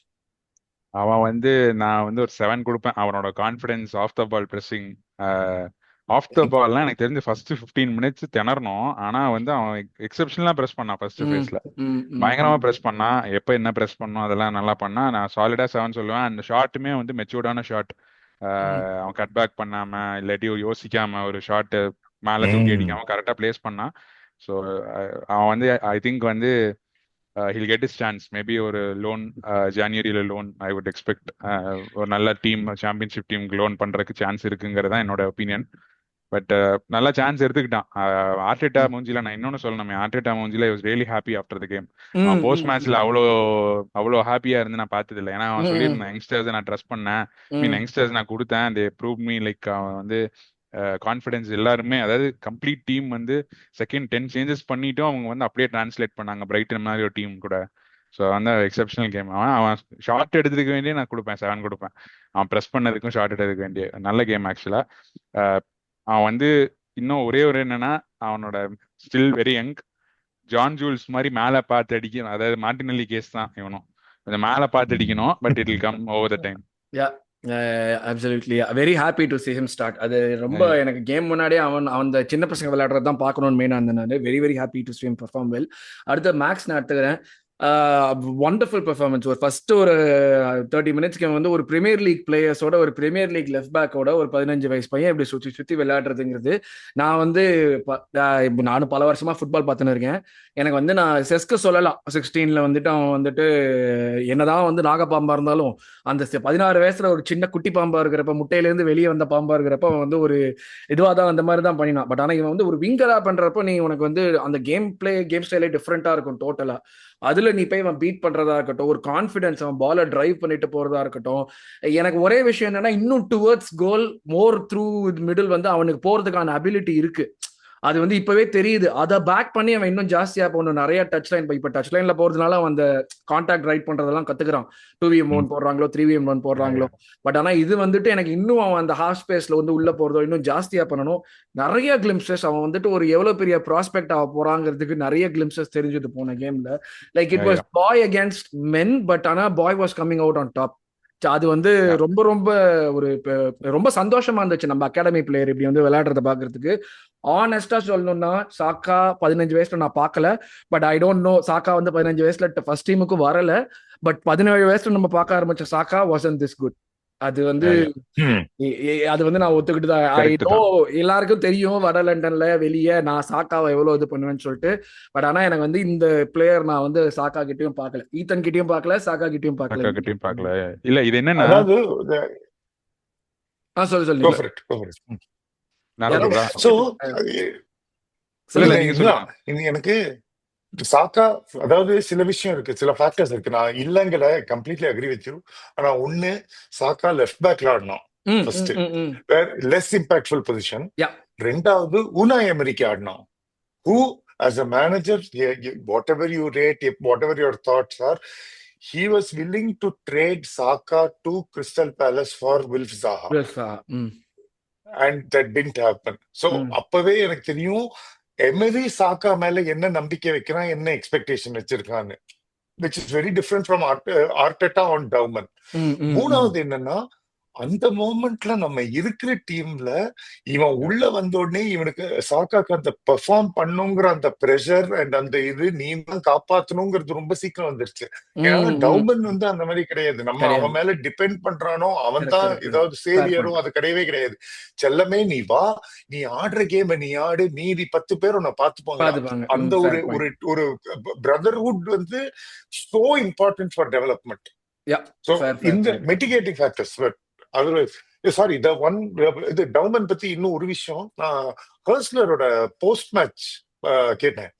அவன் வந்து நான் வந்து ஒரு 7 கொடுப்பேன். அவனோட confidence, off the ball pressing. Off the பால்லாம் எனக்கு தெரிஞ்சு ஃபர்ஸ்ட் 15 மினிட்ஸ் திணறணும். ஆனா வந்து அவன் எக்ஸெப்ஷனலா பிரஸ் பண்ணான் ஃபர்ஸ்ட் ஃபேஸ்ல, பயங்கரமா பிரஸ் பண்ணான். எப்ப என்ன பிரஸ் பண்ணணும் அதெல்லாம் நல்லா பண்ணா. நான் சாலிடா 7 சொல்லுவேன். அந்த ஷாட்டுமே வந்து மெச்சூர்டான ஷாட். அவன் கட் பேக் பண்ணாம இல்லாட்டி யோசிக்காம ஒரு ஷாட் மேல தூக்கி அடிக்காம கரெக்டா பிளேஸ் பண்ணான். ஸோ அவன் வந்து ஐ திங்க் வந்து he'll get his chance. Maybe ஒரு லோன் ஜான்வரியில லோன் ஐ வுட் எக்ஸ்பெக்ட். ஒரு நல்ல டீம், சாம்பியன்ஷிப் டீமுக்கு லோன் பண்றதுக்கு சான்ஸ் இருக்குங்கிறது தான் என்னோட ஒப்பீனியன். பட் நல்ல சான்ஸ் எடுத்துக்கிட்டான். ஆர்டெட்டா மூஞ்சில நான் இன்னொன்னு சொல்லணுமே, ஆர்டெட்டா மூஞ்சில was really happy after the game. அவன் போஸ்ட் மேட்ச்ல அவ்வளோ ஹாப்பியா இருந்து நான் பார்த்தது இல்லை. ஏன்னா அவன் சொல்லியிருந்தான், யங்ஸ்டர்ஸ் நான் ட்ரஸ்ட் பண்ணேன், யங்ஸ்டர்ஸ் நான் கொடுத்தேன், தே ப்ரூவ் மீ. லைக் அவன் வந்து கான்ஃபிடன்ஸ் எல்லாருமே, அதாவது கம்ப்ளீட் டீம் வந்து செகண்ட் 10 சேஞ்சஸ் பண்ணிட்டும் அவங்க வந்து அப்படியே டிரான்ஸ்லேட் பண்ணாங்க பிரைட்டன் மாதிரி ஒரு டீம் கூட. ஸோ வந்து எக்ஸப்ஷனல் கேம். அவன் ஷார்ட் எடுத்துக்க வேண்டிய நான் கொடுப்பேன், 7 கொடுப்பேன். அவன் ப்ரெஸ் பண்ணதுக்கும் ஷார்ட் எடுத்துக்க வேண்டிய நல்ல கேம் ஆக்சுவலா. அவன் வந்து இன்னும் ஒரே ஒரு என்னன்னா, அவனோட still very young. John Jules மாதிரி மேலே பார்த்து அடிக்கணும், அதாவது மார்டினல்லி கேஸ் தான் இவனும், கொஞ்சம் மேலே பார்த்து அடிக்கணும். But it will come over the time.
Absolutely very happy to see him start. அது ரொம்ப எனக்கு கேம் முன்னாடியே அவன் சின்ன பசங்க விளையாடுறது தான் பார்க்கணும்னு மெயினாக இருந்தேன். நான் very very happy to see him perform well. அடுத்த மேக்ஸ் நான் எடுத்துக்கிறேன். Wonderful performance. ஒரு ஃபர்ஸ்ட் ஒரு 30 மினிட்ஸ்க்கு வந்து ஒரு பிரீமியர் லீக் பிளேயர்ஸோட, ஒரு பிரீமியர் லீக் லெஃப்ட் பேக்கோட ஒரு 15 வயசு பையன் இப்படி சுற்றி சுற்றி விளையாடுறதுங்கிறது, நான் வந்து நானும் பல வருஷமா ஃபுட்பால் பார்த்துன்னு இருக்கேன். எனக்கு வந்து நான் செஸ்க்கு சொல்லலாம், 16ல வந்துட்டு அவன் வந்துட்டு என்னதான் வந்து நாகப்பாம்பா இருந்தாலும் அந்த 16 வயசுல ஒரு சின்ன குட்டி பாம்பா இருக்கிறப்ப, முட்டையிலேருந்து வெளியே வந்த பாம்பா இருக்கிறப்ப அவன் வந்து ஒரு இதுவாக தான் அந்த மாதிரி தான் பண்ணினான். பட் ஆனால் இவன் வந்து ஒரு விங்கரா பண்றப்போ நீ உனக்கு வந்து அந்த கேம் ஸ்டைலே டிஃப்ரெண்டா இருக்கும் டோட்டலா. அதுல நீ போய் அவன் பீட் பண்றதா இருக்கட்டும், ஒரு கான்ஃபிடன்ஸ், அவன் பாலை டிரைவ் பண்ணிட்டு போறதா இருக்கட்டும். எனக்கு ஒரே விஷயம் என்னன்னா, இன்னும் டுவர்ட்ஸ் கோல் மோர் த்ரூ மிடில் வந்து அவனுக்கு போறதுக்கான அபிலிட்டி இருக்கு. அது வந்து இப்பவே தெரியுது. அதை பேக் பண்ணி அவன் இன்னும் ஜாஸ்தியா போகணும். நிறைய டச் லைன், இப்ப டச் லைன்ல போறதுனால அவன் அந்த கான்டாக்ட் ரைட் பண்றதெல்லாம் கத்துக்கிறான். 2v1 போடுறாங்களோ 3v1 போடுறாங்களோ. பட் ஆனா இது வந்துட்டு எனக்கு இன்னும் அவன் அந்த ஹாஃப் ஸ்பேஸ்ல வந்து உள்ள போறதோ இன்னும் ஜாஸ்தியா பண்ணணும். நிறைய கிளிம்சஸ் அவன் வந்துட்டு ஒரு எவ்வளவு பெரிய ப்ராஸ்பெக்ட் ஆக போறாங்கிறதுக்கு நிறைய கிளிம்சஸ் தெரிஞ்சது போன கேம்ல. Like it was boy against men, but ஆனா boy was coming out on top. அது வந்து ரொம்ப ரொம்ப ஒரு ரொம்ப சந்தோஷமா இருந்துச்சு நம்ம அகாடமி பிளேயர் இப்படி வந்து விளையாடுறத பாக்குறதுக்கு. ஆனஸ்டா சொல்லணும்னா சாக்கா 15 வயசுல நான் பார்க்கல. பட் ஐ டோன்ட் நோ, சாக்கா வந்து 15 வயசுல ஃபர்ஸ்ட் டீமுக்கு வரல. பட் 17 வயசுல நம்ம பார்க்க ஆரம்பிச்ச சாக்கா வாசன்ட் திஸ் குட். அது வந்து அது வந்து நான் ஒத்துக்கிட்டு தான். ஐ நோ எல்லாருக்கும் தெரியும் வட லண்டன்ல வெளியே நான் சாக்காவை எவ்வளவு இது பண்ணுவேன்னு சொல்லிட்டு. பட் ஆனா எனக்கு வந்து இந்த பிளேயர் நான் வந்து சாக்கா கிட்டயும் பார்க்கல, ஈத்தன் கிட்டயும் பார்க்கல, சாக்கா கிட்டயும் பார்க்கல.
இல்ல இது என்னன்னா,
எனக்கு சாக்கா, அதாவது சில விஷயம் இருக்கு, சில ஃபேக்டர்ஸ் இருக்கு. நான் இல்லங்கல கம்ப்ளீட்லி அக்ரி வித் யூ. ஆனா ஒண்ணு, சாக்கா லெஃப்ட் பேக்ல ஆடணும் ஃபர்ஸ்ட், லெஸ் இம்பாக்ட்ஃபுல் பொசிஷன். ரெண்டாவது உனாய் எமரிக்கு ஆடணும், who as a manager, whatever you rate, whatever your thoughts are, he was willing to trade Saka to Crystal Palace for Wilf Zaha. And that didn't happen. So அப்பவே எனக்கு தெரியும் emery சாக்கா மேல என்ன நம்பிக்கை வைக்கிறான், என்ன expectation வச்சிருக்கான்னு, which is very different from Arteta on Dauman. மூணாவது என்னன்னா, அந்த மோமெண்ட்ல நம்ம இருக்கிற டீம்ல இவன் உள்ள வந்த உடனே இவனுக்கு சாக்காக்கு அந்த பெர்ஃபார்ம் பண்ணுங்கிற அந்த பிரஷர் அண்ட் அந்த இது நீ தான் காப்பாத்தணுங்கிறது ரொம்ப சீக்கிரம் வந்துருச்சு. ஏன்னா டவுமன் வந்து அந்த மாதிரி கிடையாது. நம்ம அவன் மேல டிபெண்ட் பண்றானோ அவன் தான் ஏதாவது சேவியரும், அது கிடையவே கிடையாது. செல்லமே நீ வா, நீ ஆடுற கேம் நீ ஆடு, மீதி 10 பேர் உன்னை பார்த்துப்பாங்க. அந்த ஒரு பிரதர்ஹுட் வந்து so important for development. So இந்த மிட்டிகேட்டிங் ஃபேக்டர்ஸ். அதர்வைஸ் சாரி, இது டவுமன் பத்தி இன்னும் ஒரு விஷயம், நான் ஹர்ஸ்லரோட போஸ்ட் மேட்ச் கேட்டேன்.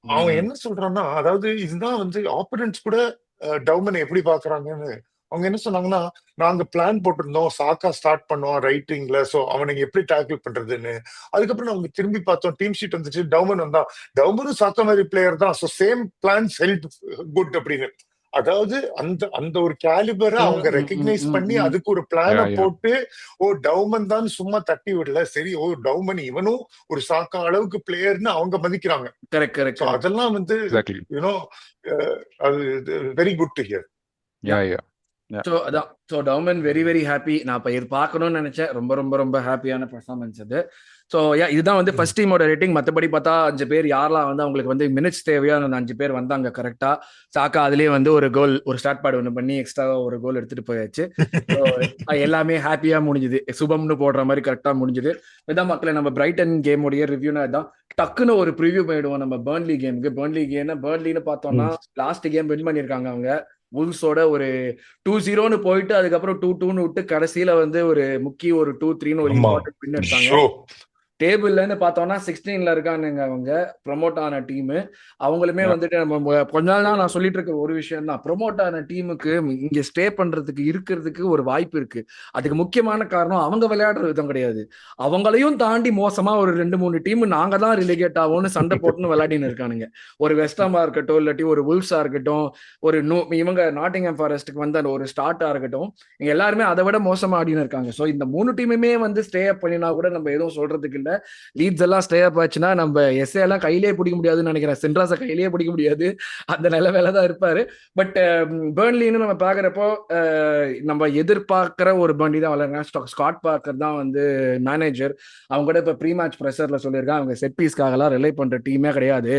அவன் என்ன சொல்றான்னா, அதாவது இதுதான் வந்து ஆப்போனன்ட்ஸ் கூட டவுமன் எப்படி பாக்குறாங்கன்னு. அவங்க என்ன சொன்னாங்கன்னா, நாங்க பிளான் போட்டிருந்தோம் சாக்கா ஸ்டார்ட் பண்ணோம் ரைட் விங்ல, சோ அவனுக்கு எப்படி டேக்கிள் பண்றதுன்னு. அதுக்கப்புறம் அவங்க திரும்பி பார்த்தோம், டீம் ஷீட் வந்துச்சு, டவுமன் வந்தா, டவுமனும் சாக்கா மாதிரி பிளேயர் தான், so same plans help good அப்படின்னு. அதாவது அந்த ஒரு கேலிபரை அவங்க ரெகக்னைஸ் பண்ணி அதுக்கு ஒரு பிளான போட்டு, ஓ டவுமன் தான் சும்மா தட்டி விடல, சரி ஓ டவுமன் இவனும் ஒரு சாக்கா அளவுக்கு பிளேயர்னு அவங்க மதிக்கிறாங்க. அதெல்லாம் வந்து யூனோ அது very good to hear.
Dowman very very happy. நான் இப்ப இது பார்க்கணும்னு நினைச்சேன். ரொம்ப ரொம்ப ரொம்ப ஹாப்பியான பெர்ஃபார்மன்ஸ் அது. ஸோ இதுதான் வந்து ஃபர்ஸ்ட் டீமோட ரேட்டிங். மற்றபடி பார்த்தா 5 பேர் யாரெல்லாம் வந்து அவங்களுக்கு வந்து மினிட்ஸ் தேவையோ அந்த 5 பேர் வந்தாங்க கரெக்டா. சாக்கா அதுலேயே வந்து ஒரு கோல், ஒரு ஸ்டார்ட் பேட் ஒன்று பண்ணி எக்ஸ்ட்ரா ஒரு கோல் எடுத்துட்டு போயாச்சு. எல்லாமே ஹாப்பியா முடிஞ்சுது, சுபம்னு போடுற மாதிரி கரெக்டா முடிஞ்சுது. இதான் மக்களை நம்ம பிரைட்டன் கேமுடைய ரிவ்யூனா இதான். டக்குன்னு ஒரு ப்ரிவியூ பண்ணிடுவோம் நம்ம பர்ன்லி கேமுக்கு. பர்ன்லின்னு பார்த்தோம்னா லாஸ்ட் கேம் வின் பண்ணியிருக்காங்க அவங்க வுல்ஸோட. ஒரு 2-0ன்னு போயிட்டு அதுக்கப்புறம் 2-2ன்னு விட்டு கடைசியில வந்து ஒரு முக்கிய ஒரு 2-3ன்னு ஒரு இம்பார்ட்டன்ட் வின் எடுத்தாங்க. டேபிள்லன்னு பார்த்தோம்னா 16ல இருக்கானுங்க அவங்க, ப்ரொமோட் ஆன டீமு. அவங்களுமே
Yeah.
வந்துட்டு நம்ம கொஞ்ச நாள் தான் நான் சொல்லிட்டு இருக்க ஒரு விஷயம் தான், ப்ரொமோட் ஆன டீமுக்கு இங்க ஸ்டே பண்றதுக்கு இருக்கிறதுக்கு ஒரு வாய்ப்பு இருக்கு. அதுக்கு முக்கியமான காரணம் அவங்க விளையாடுற விதம் கிடையாது. அவங்களையும் தாண்டி மோசமா ஒரு 2-3 டீம் நாங்க தான் ரிலிகேட் ஆகும்னு சண்டை போட்டுன்னு விளையாடின்னு இருக்கானுங்க. ஒரு வெஸ்டாமா இருக்கட்டும், இல்லாட்டி ஒரு வுல்ஸா இருக்கட்டும், ஒரு இவங்க நாட்டிங்ஹாம் ஃபாரஸ்ட்டுக்கு வந்து அந்த ஒரு ஸ்டார்ட்டா இருக்கட்டும், இங்க எல்லாருமே அதை விட மோசமா ஆடின்னு இருக்காங்க. ஸோ இந்த 3 டீமுமே வந்து ஸ்டே அப் பண்ணினா கூட நம்ம எதுவும் சொல்றதுக்கு இல்ல. லீட்ஸ் எல்லாம் ஸ்டே அப் ஆச்சுன்னா நம்ம எஸ்ஏ எல்லாம் கையிலேயே பிடிக்க முடியாதுன்னு நினைக்கிறேன். சென்ட்ராஸை கையிலேயே பிடிக்க முடியாது, அந்த நிலைமையில தான் இருப்பாரு. பட் பெர்ன்லின்னு நம்ம பாக்குறப்போ நம்ம எதிர்பார்க்கிற ஒரு பண்டி தான் விளையாடுறாங்க. ஸ்காட் பார்க்கர் தான் வந்து மேனேஜர். அவங்க கூட இப்ப ப்ரீ மேட்ச் ப்ரெஷர்ல சொல்லியிருக்காங்க, அவங்க செட் பீஸ்க்காகலாம் ரிலை பண்ற டீமே கிடையாது.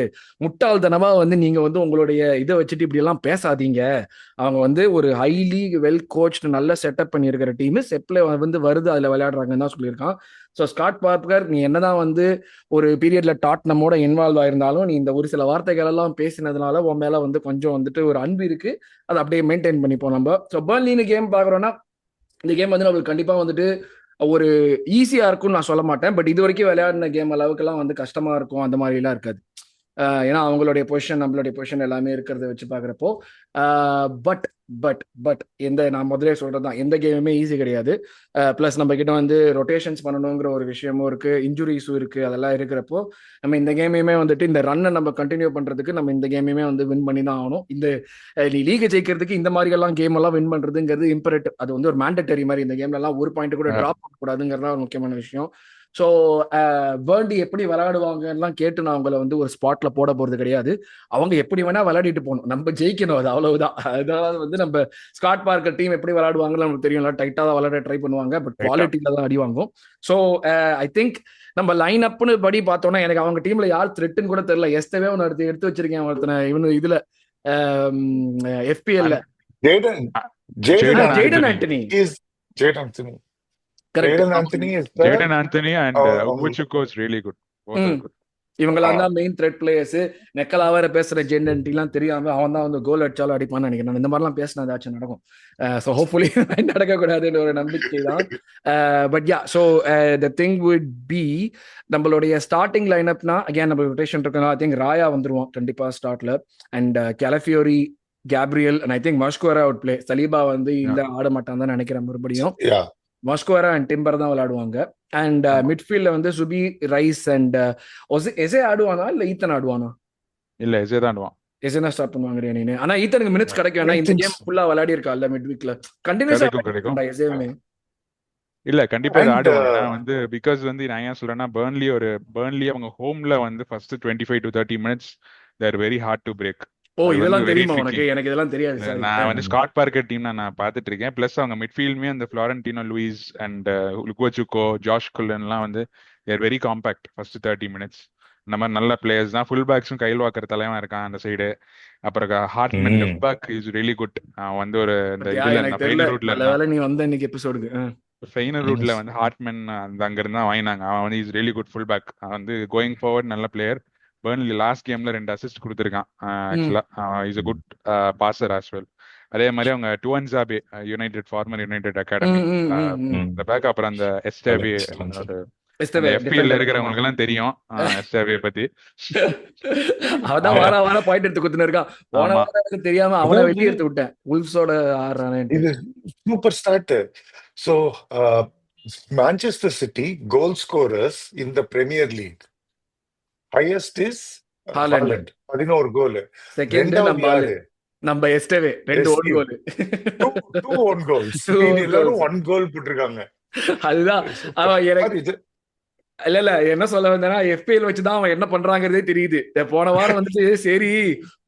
முட்டாள்தனமா வந்து நீங்க வந்து உங்களுடைய இதை வச்சுட்டு இப்படி எல்லாம் பேசாதீங்க. அவங்க வந்து ஒரு ஹைலி வெல் கோச்டு நல்ல செட்டப் பண்ணியிருக்கிற டீம், செட்ல வந்து வருது அதுல விளையாடுறாங்கன்னு தான் சொல்லியிருக்கான். ஸோ ஸ்காட் பார்க்கர், நீ என்னதான் வந்து ஒரு பீரியட்ல டாட்னமோட இன்வால்வ் ஆயிருந்தாலும் நீ இந்த ஒரு சில வார்த்தைகள் எல்லாம் பேசினதுனால உன் மேல வந்து கொஞ்சம் வந்துட்டு ஒரு அன்பு இருக்கு, அதை அப்படியே மெயின்டைன் பண்ணிப்போம் நம்ம. ஸோ பெர்ன்லின்னு கேம் பாக்குறோம்னா இந்த கேம் வந்து நம்மளுக்கு கண்டிப்பா வந்துட்டு ஒரு ஈஸியா இருக்கும்னு நான் சொல்ல மாட்டேன். பட் இது வரைக்கும் விளையாடின கேம் அளவுக்கு எல்லாம் வந்து கஷ்டமா இருக்கும் அந்த மாதிரி எல்லாம் இருக்காது. ஏன்னா அவங்களுடைய பொசிஷன் நம்மளுடைய பொசிஷன் எல்லாமே இருக்கிறத வச்சு பாக்குறப்போ. பட் பட் பட் நான் முதலே சொல்றதுதான், எந்த கேமுமே ஈஸி கிடையாது. பிளஸ் நம்ம கிட்ட வந்து ரொட்டேஷன்ஸ் பண்ணணுங்கிற ஒரு விஷயமும் இருக்கு, இன்ஜுரிஸும் இருக்கு. அதெல்லாம் இருக்கிறப்போ நம்ம இந்த கேமையுமே வந்துட்டு இந்த ரன்னை நம்ம கண்டினியூ பண்றதுக்கு நம்ம இந்த கேமையுமே வந்து வின் பண்ணி தான் ஆகணும். இந்த லீகை ஜெயிக்கிறதுக்கு இந்த மாதிரி எல்லாம் கேம் எல்லாம் வின் பண்றதுங்கிறது இம்பரேட்டிவ். அது வந்து ஒரு மேண்டட்டரி மாதிரி. இந்த கேம்ல எல்லாம் ஒரு பாயிண்ட் கூட டிராப் பண்ணக்கூடாதுங்கிறது ஒரு முக்கியமான விஷயம். ஸோ வேர்ல்டு எப்படி விளையாடுவாங்கலாம் கேட்டு நான் அவங்கள வந்து ஒரு ஸ்பாட்ல போட போறது கிடையாது. அவங்க எப்படி வேணா விளையாடிட்டு போகணும், நம்ம ஜெயிக்கணும், அது அவ்வளவுதான். அதாவது வந்து நம்ம ஸ்காட் பார்க்கர் டீம் எப்படி விளையாடுவாங்கன்னு நமக்கு தெரியும், டைட்டா தான் விளையாட ட்ரை பண்ணுவாங்க, பட் குவாலிட்டியில தான் அடி வாங்கும். ஸோ ஐ திங்க் நம்ம லைன் அப்னு படி பார்த்தோம்னா எனக்கு அவங்க டீம்ல யார் த்ரெட்டுன்னு கூட தெரியல. எஸ்டவே ஒன்று எடுத்து வச்சிருக்கேன் ஒருத்தனை, இவனு இதுல FPL Jaden Antony.
Jaden Anthony and Ugochukwu is really good. Both are good.
இவங்களாம் தான் மெயின் த்ரெட் பிளேயர்ஸ். நெக்கலாவர பேசுற ஜென்டென்ட்டிலாம் தெரியாம அவன் தான் வந்து கோல் அடிச்சாலும் அடிப்பான்னு நினைக்கிறேன். இந்த மாதிரிலாம் பேசினா ஏதாச்சும் நடக்கும். ஸோ ஹோப்ஃபுல்லி நடக்கக்கூடாதுன்னு ஒரு நம்பிக்கை தான். But yeah, so the thing would be நம்மளுடைய ஸ்டார்டிங் லைனப்னா அகேன் நம்ம ரொட்டேஷன் இருக்கணும். ஐ திங்க் ராயா வந்துருவோம் கண்டிப்பா ஸ்டார்ட்ல. And Calafiori, Gabriel and I think Mosquera out play. Saliba வந்து இல்ல ஆட மாட்டான் தான் நினைக்கிறேன் மறுபடியும். மஸ்குவேரா அண்ட் டிம்பர் தான் விளையாடுவாங்க. அண்ட் மிட்ஃபீல்ட்ல வந்து சுபி, ரைஸ் அண்ட் எசே ஆடுவானா இல்ல ஈத்தன் ஆடுவானா?
இல்ல எசே தான் ஆடுவான்.
எசே தான் ஸ்டார்ட் பண்ணுவாங்க நீ. ஆனா ஈத்தனுக்கு மினிட்ஸ் கிடைக்கும், ஏன்னா இந்த கேம் ஃபுல்லா விளையாடி இருக்கா மிட் வீக்ல கண்டினியூஸா
கிடைக்கும்.
எசேவுமே
இல்ல கண்டிப்பா ஆடுவாங்க. நான் வந்து பிகாஸ் வந்து நான் ஏன் சொல்றேன்னா பர்ன்லி அவங்க ஹோம்ல வந்து first 25 to 30 minutes they are very hard to break.
இதெல்லாம் தெரியுமா உனக்கு? எனக்கு இதெல்லாம் தெரியாது.
நான் வந்து ஸ்காட் பார்க்கர் டீம் நான் பார்த்துட்டு இருக்கேன். பிளஸ் அவங்க மிட்ஃபீல்டுமே அந்த ஃப்ளாரன்டினோ லூயிஸ் அண்ட் உகோச்சுக்கோ, ஜாஷ் குல்லன்லாம் வந்து தேர் வெரி காம்பாக்ட் ஃபர்ஸ்ட் 30 minutes. இந்த மாதிரி நல்ல பிளேயர்ஸ் தான். ஃபுல் பேக்ஸும் கையில் வாக்குற தலைவன் இருக்கான் அந்த சைடு. அப்புறம் Hartman left back is really good. வந்து ஒரு இந்த இதுல ஃபைனல் ரூட்ல
நீ வந்த இன்னைக்கு எபிசோடுக்கு
ஃபைனல் ரூட்ல வந்து ஹார்ட்மேன் அங்க இருந்து தான் வாங்கினாங்க. அவன் வந்து is really good full back. வந்து கோயிங் ஃபார்வர்ட் நல்ல பிளேயர். பெர்ன்லி லாஸ்ட் கேம்ல 2 அசிஸ்ட் கொடுத்துருக்கான். ஆக்சுவலா is a good passer as well. அதே மாதிரி அவங்க டுவன்சாபே யுனைடெட் ஃபார்மர் யுனைடெட் அகாடமி இந்த பேக். அப்புறம் அந்த எஸ்டேபே FPL இருக்கிறவங்களுக்கு எல்லாம் தெரியும் எஸ்டேபே பத்தி.
அவதான் வார பாயிண்ட் எடுத்து குத்துன இருக்கான். போன வாரம் தெரியாம அவனை வெளிய எடுத்து விட்டேன். உல்ஃப்ஸோட ஆடுறானே.
இது super start. So Manchester City goal scorers in the Premier League highest is Haaland 11 goal.
Second நம்ம எஸ்டவே 2 ஓன் கோல்.
2 own goals. எல்லாரும் 1 கோல் போட்டுருக்காங்க.
அதுதான் அவன் எனக்கு இல்ல என்ன சொல்ல வந்தேன்னா FPL வச்சுதான் அவன் என்ன பண்றாங்கிறதே தெரியுது. போன வாரம் வந்துட்டு சரி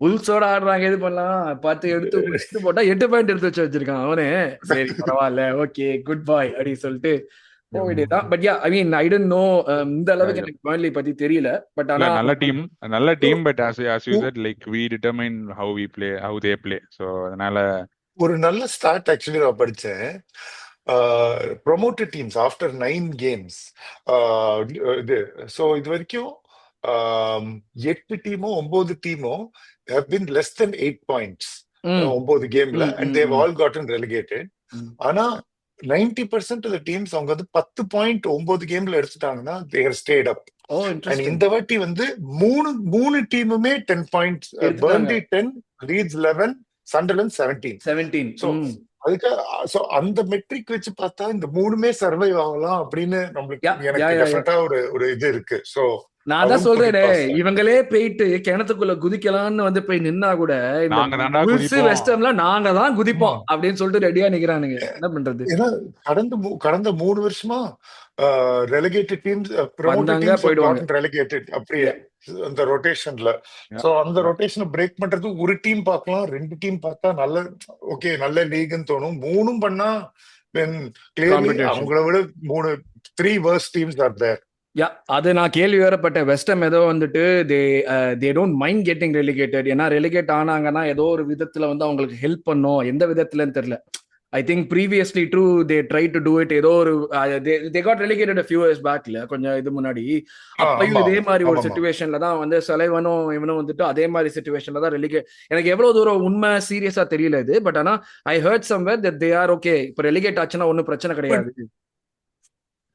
உல்ஸோட ஆடுறாங்க இது பண்ணலாம் பார்த்து எடுத்து போட்டா 8 பாயிண்ட் எடுத்து வச்சிருக்கான் அவனே. சரி பரவாயில்ல, ஓகே குட் பாய் அப்படின்னு சொல்லிட்டு but yeah I mean I don't know இந்த அளவுக்கு எனக்கு பெர்ன்லி பத்தி தெரியல. பட் ஆனா
நல்ல team but as you said like we determine how we play, how they play. so அதனால
ஒரு நல்ல ஸ்டார்ட் ஆக்சுவலி நான் படிச்சேன். ப்ரோமோட்டட் டீம்ஸ் ஆஃப்டர் 9 games இது சோ இது வரைக்கும் 8 demo 9 demo have been less than 8 points 9 கேம்ல and they've all gotten relegated. ஆனா 90% ஆஃப் த டீம்ஸ் அவங்க வந்து 10 பாயிண்ட் 9 கேம்ல எடுத்துட்டாங்கன்னா they're stayed up.
Oh
and
interesting.
இந்த வாட்டி வந்து மூணு டீமுமே 10 பாயிண்ட்ஸ்,
எடுத்துட்டாங்க
பர்ன்லி 10, லீட்ஸ் 11, சண்டர்லாண்ட் 17.
17.
ஸோ அதுக்கு அந்த மெட்ரிக் வச்சு பார்த்தா இந்த மூணுமே சர்வைவ் ஆகலாம் அப்படின்னு நம்மளுக்கு எனக்கு டெஃபினட்டா ஒரு இது இருக்கு. ஸோ
நான் தான் சொல்றேனே, இவங்களே போயிட்டு கிணத்துக்குள்ள குதிக்கலாம்னு வந்து போய் நின்னா கூட இந்த வெஸ்டர்ன்ல நாங்க தான் குதிப்போம் அப்படின்னு சொல்லிட்டு ரெடியா நிக்கிறானுங்க. என்ன பண்றது?
ஏன்னா கடந்த 3 வருஷமா relegated teams, promoted teams gotten relegated அப்படியே அந்த ரொட்டேஷன்ல. சோ அந்த ரொட்டேஷனை பிரேக் பண்றது ஒரு டீம் பார்க்கலாம், 2 டீம் பார்த்தா நல்ல ஓகே நல்ல லீக்னு தோணும். 3 பண்ணா கிளியர்லி அவங்கள விட 3 worst teams are there.
அது நான் கேள்வி வேறப்பட்டேன். வெஸ்டம் ஏதோ வந்துட்டு they don't mind getting relegated. ஏன்னா ரெலிகேட் ஆனாங்கன்னா ஏதோ ஒரு விதத்துல வந்து அவங்களுக்கு ஹெல்ப் பண்ணும். எந்த விதத்துலன்னு தெரியல. I think previously true they try to do it. ஏதோ ஒரு they got relegated a few years backல, கொஞ்சம் இது முன்னாடி. அப்பயும் இதே மாதிரி ஒரு சிச்சுவேஷன்ல தான் வந்து சலைவனும் இவனும் வந்துட்டு அதே மாதிரி சிச்சுவேஷன்ல தான் ரெலிகேட். எனக்கு எவ்வளவு தூரம் உண்மை சீரியஸா தெரியல இது. பட் ஆனா I heard somewhere that they are okay. இப்போ ரெலிகேட் ஆச்சுன்னா ஒன்னும் பிரச்சனை கிடையாது.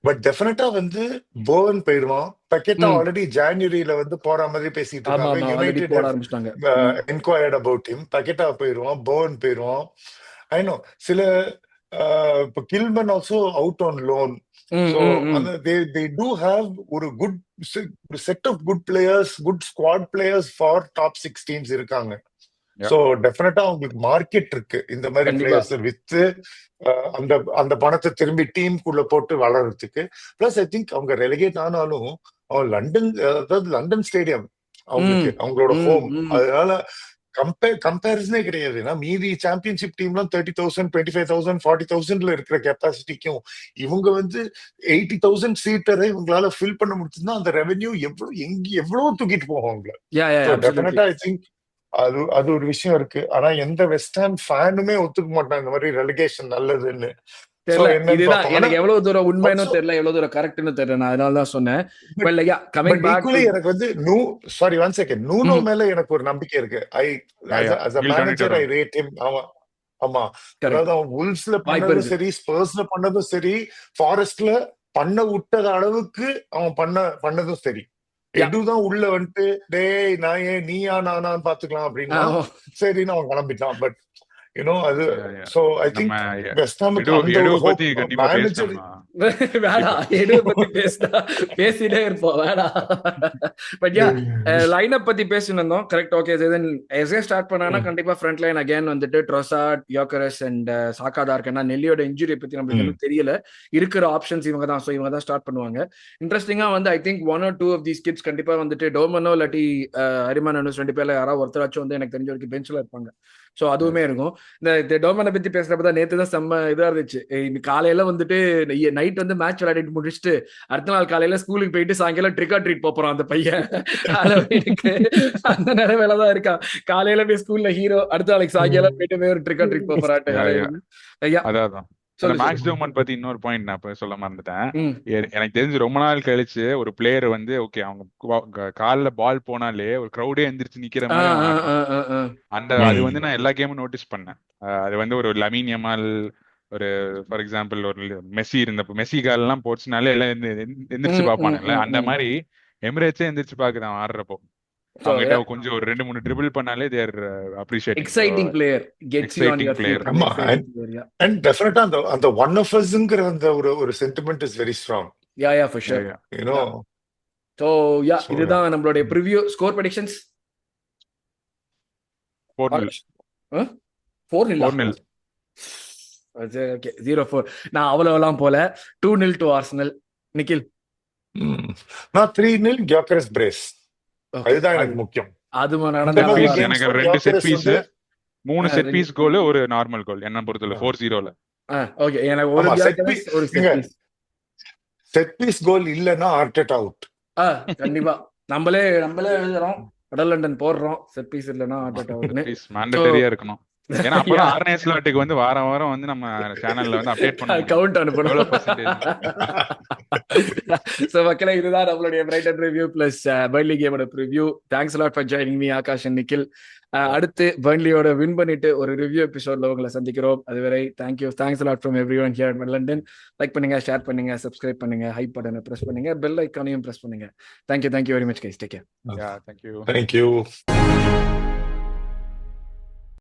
பட் டெஃபினட்டா வந்து போவன் போயிடுவான். பக்கெட்டா ஆல்ரெடி ஜான்வரியில வந்து போற மாதிரி பேசிட்டு இருக்காங்க. United enquired about him. பக்கெட்டா போயிடுவான், போவன் போயிடுவான். ஐ நோ சில இப்போ Kilman also out on loan. So they do have ஒரு good set of good players, good squad players for top 6 teams இருக்காங்க. சோ டெஃபினட்டா அவங்களுக்கு மார்க்கெட் இருக்கு இந்த மாதிரி பிளேயர்ஸ் வித்து அந்த பணத்தை திரும்பி டீமுக்குள்ள போட்டு வளர்றதுக்கு. பிளஸ் ஐ திங்க் அவங்க ரெலிகேட் ஆனாலும் லண்டன் ஸ்டேடியம் அவங்களுக்கு அவங்களோட ஹோம். அதனால கம்பேரிசனே கிடையாது. ஏன்னா மீதி சாம்பியன்ஷிப் டீம்லாம் 30,000, 25,000, 40,000 இருக்கிற கெப்பாசிட்டிக்கும் இவங்க வந்து 80,000 சீட்டரை இவங்களால ஃபில் பண்ண முடிச்சுன்னா அந்த ரெவென்யூ எவ்வளவு தூக்கிட்டு போகும் அவங்கள. டெஃபினட்டா ஐ திங்க் அது ஒரு விஷயம் இருக்கு. ஆனா எந்த வெஸ்ட் ஹாம் ஃபேனுமே ஒத்துக்க மாட்டாங்க இந்த மாதிரி ரெலிகேஷன் நல்லதுன்னு.
இதுதான் எனக்கு எவ்வளவு தூரம் உண்மைன்னு தெரியல, எவ்வளவு தூரம் கரெக்ட்னு தெரியல. நான் அதனாலதான் சொன்னேன்.
எனக்கு வந்து ஒன் செகண்ட், நூனோ மேல எனக்கு ஒரு நம்பிக்கை இருக்கு. மேனேஜர் ஐ ரேட் ஹிம். ஆமா, அதாவது அவன் வுல்ஸ்ல பண்ணதும் சரி, ஸ்பர்ஸ்ல பண்ணதும் சரி, ஃபாரஸ்ட்ல பண்ண விட்டத அளவுக்கு அவன் பண்ணதும் சரி. எதுதான் உள்ள வந்துட்டு டேய் நான் ஏன் நீயா நானான்னு பாத்துக்கலாம் அப்படின்னா சரின்னு அவன் கிளம்பிட்டான். பட் அது சோ ஐ திங்க் வெஸ்ட் ஹாமுக்கு மேனேஜர்
வேடா எடு பத்தி பேசிட்டே இருப்போம் வேடா. பட் லைன் அப் பத்தி பேசினோம். கரெக்ட். ஓகே, எஸ்ஏ ஸ்டார்ட் பண்ணானா கண்டிப்பா ஃப்ரண்ட் லைன் அகைன் வந்துட்டு ட்ரோசார்ட், யோக்கரஸ் அண்ட் சாக்கா தான் இருக்கு. நெல்லியோட இன்ஜுரி பத்தி நம்மளுக்கு இன்னும் தெரியல. இருக்கிற ஆப்ஷன்ஸ் இவங்க தான். ஸோ இவங்க தான் ஸ்டார்ட் பண்ணுவாங்க. இன்ட்ரெஸ்டிங்கா வந்து I think 1 or 2 of these kids கண்டிப்பா வந்துட்டு டோமனோ இல்லாட்டி ஹரிமான் 2 பேர்ல யாராவது ஒருத்தராச்சும் வந்து எனக்கு தெரிஞ்ச வரைக்கும் பெஞ்சில் இருப்பாங்க. ஸோ அதுவுமே இருக்கும். இந்த டோமனை பத்தி பேசுறப்பதான் நேற்று தான் செம்ம இதா இருந்துச்சு. காலையில வந்துட்டு நைட் வந்து மேட்ச் விளையாடிட்டு முடிச்சுட்டு அடுத்த நாள் காலையில ஸ்கூலுக்கு போயிட்டு சாயங்காலம் ட்ரிக் ஆர் ட்ரீட் போறான் அந்த பையன். அந்த நிலைமையிலதான் இருக்கான். காலையில போய் ஸ்கூல்ல ஹீரோ, அடுத்த நாளைக்கு சாயங்காலம் போயிட்டு ஒரு ட்ரிக் ஆர் ட்ரீட் போறான்.
மேக்ஸ் டோமன் பத்தி இன்னொரு பாயிண்ட் நான் சொல்ல மறந்துட்டேன். எனக்கு தெரிஞ்சு ரொம்ப நாள் கழிச்சு ஒரு பிளேயர் வந்து ஓகே அவங்க கால்ல பால் போனாலே ஒரு கிரௌடே எந்திரிச்சு நிக்கிற மாதிரி அது வந்து நான் எல்லா கேமும் நோட்டீஸ் பண்ணேன். அது வந்து ஒரு லமீன் யமால், ஒரு ஃபார் எக்ஸாம்பிள் ஒரு மெஸ்ஸி இருந்தப்போ மெஸ்ஸி கால் எல்லாம் போச்சுனாலே எல்லாம் எந்திரிச்சு பாப்பானுங்களே, அந்த மாதிரி எமிரேட்ஸே எந்திரிச்சு பாக்குதான் ஆடுறப்போ. அவங்ககிட்ட கொஞ்சம் ஒரு 2-3 ட்ரிபிள் பண்ணாலே they are appreciating.
Exciting player, gets you on your feet.
And definitely அந்த one of usங்கற அந்த ஒரு sentiment is very strong.
Yeah, for sure. So இதுதான் நம்மளுடைய preview. Score predictions
4-0.
4-0. Okay, 0-4. நான் அவ்வளவுலாம் போல. 2-0 to Arsenal. நிக்கில்?
நான் 3-0 Gyökeres brace. அதுதான் எனக்கு முக்கியம்.
எனக்கு 2 செட் பீஸ், 3 செட் பீஸ் கோல், ஒரு நார்மல் கோல் என்ன பொறுத்தல 4-0ல.
ஓகே, எனக்கு ஒரு
செட் பீஸ் கோல் இல்லனா ஆர்டெட்டா அவுட்.
கண்டிப்பா நம்மளே எழுதுறோம், கடல் லண்டன் போடுறோம். செட் பீஸ் இல்லனா ஆர்டெட்டா அவுட்னு
மாண்டேட்டரியா இருக்கணும். ஏன்னா அப்பதான் ஆர்னே ஸ்லாட்டுக்கு வந்து வாரம் வாரம் வந்து நம்ம சேனல்ல வந்து அப்டேட் பண்ண முடியும்
கவுண்ட் அனுப்பணும்.
எவ்வளவு பர்சன்டேஜ்.
சோ மக்களே, இதுதான் நம்மளுடைய பிரைட்டன் ரிவ்யூ பிளஸ் பர்ன்லி கேமோட preview. Thanks lot for joining me Akash and Nikhil. அடுத்து பர்ன்லியோட வின் பண்ணிட்டு ஒரு ரிவ்யூ எபிசோட்ல உங்களை சந்திக்கிறோம். அதுவரை thanks lot from everyone here at London. Like பண்ணுங்க, ஷேர் பண்ணுங்க, சப்ஸ்கிரைப் பண்ணுங்க, ஹைப் பட்டனை பிரஸ் பண்ணுங்க, பெல் ஐக்கானையும் பிரஸ் பண்ணுங்க. Thank you very much guys. Take care.
Yeah, thank you.
Thank you.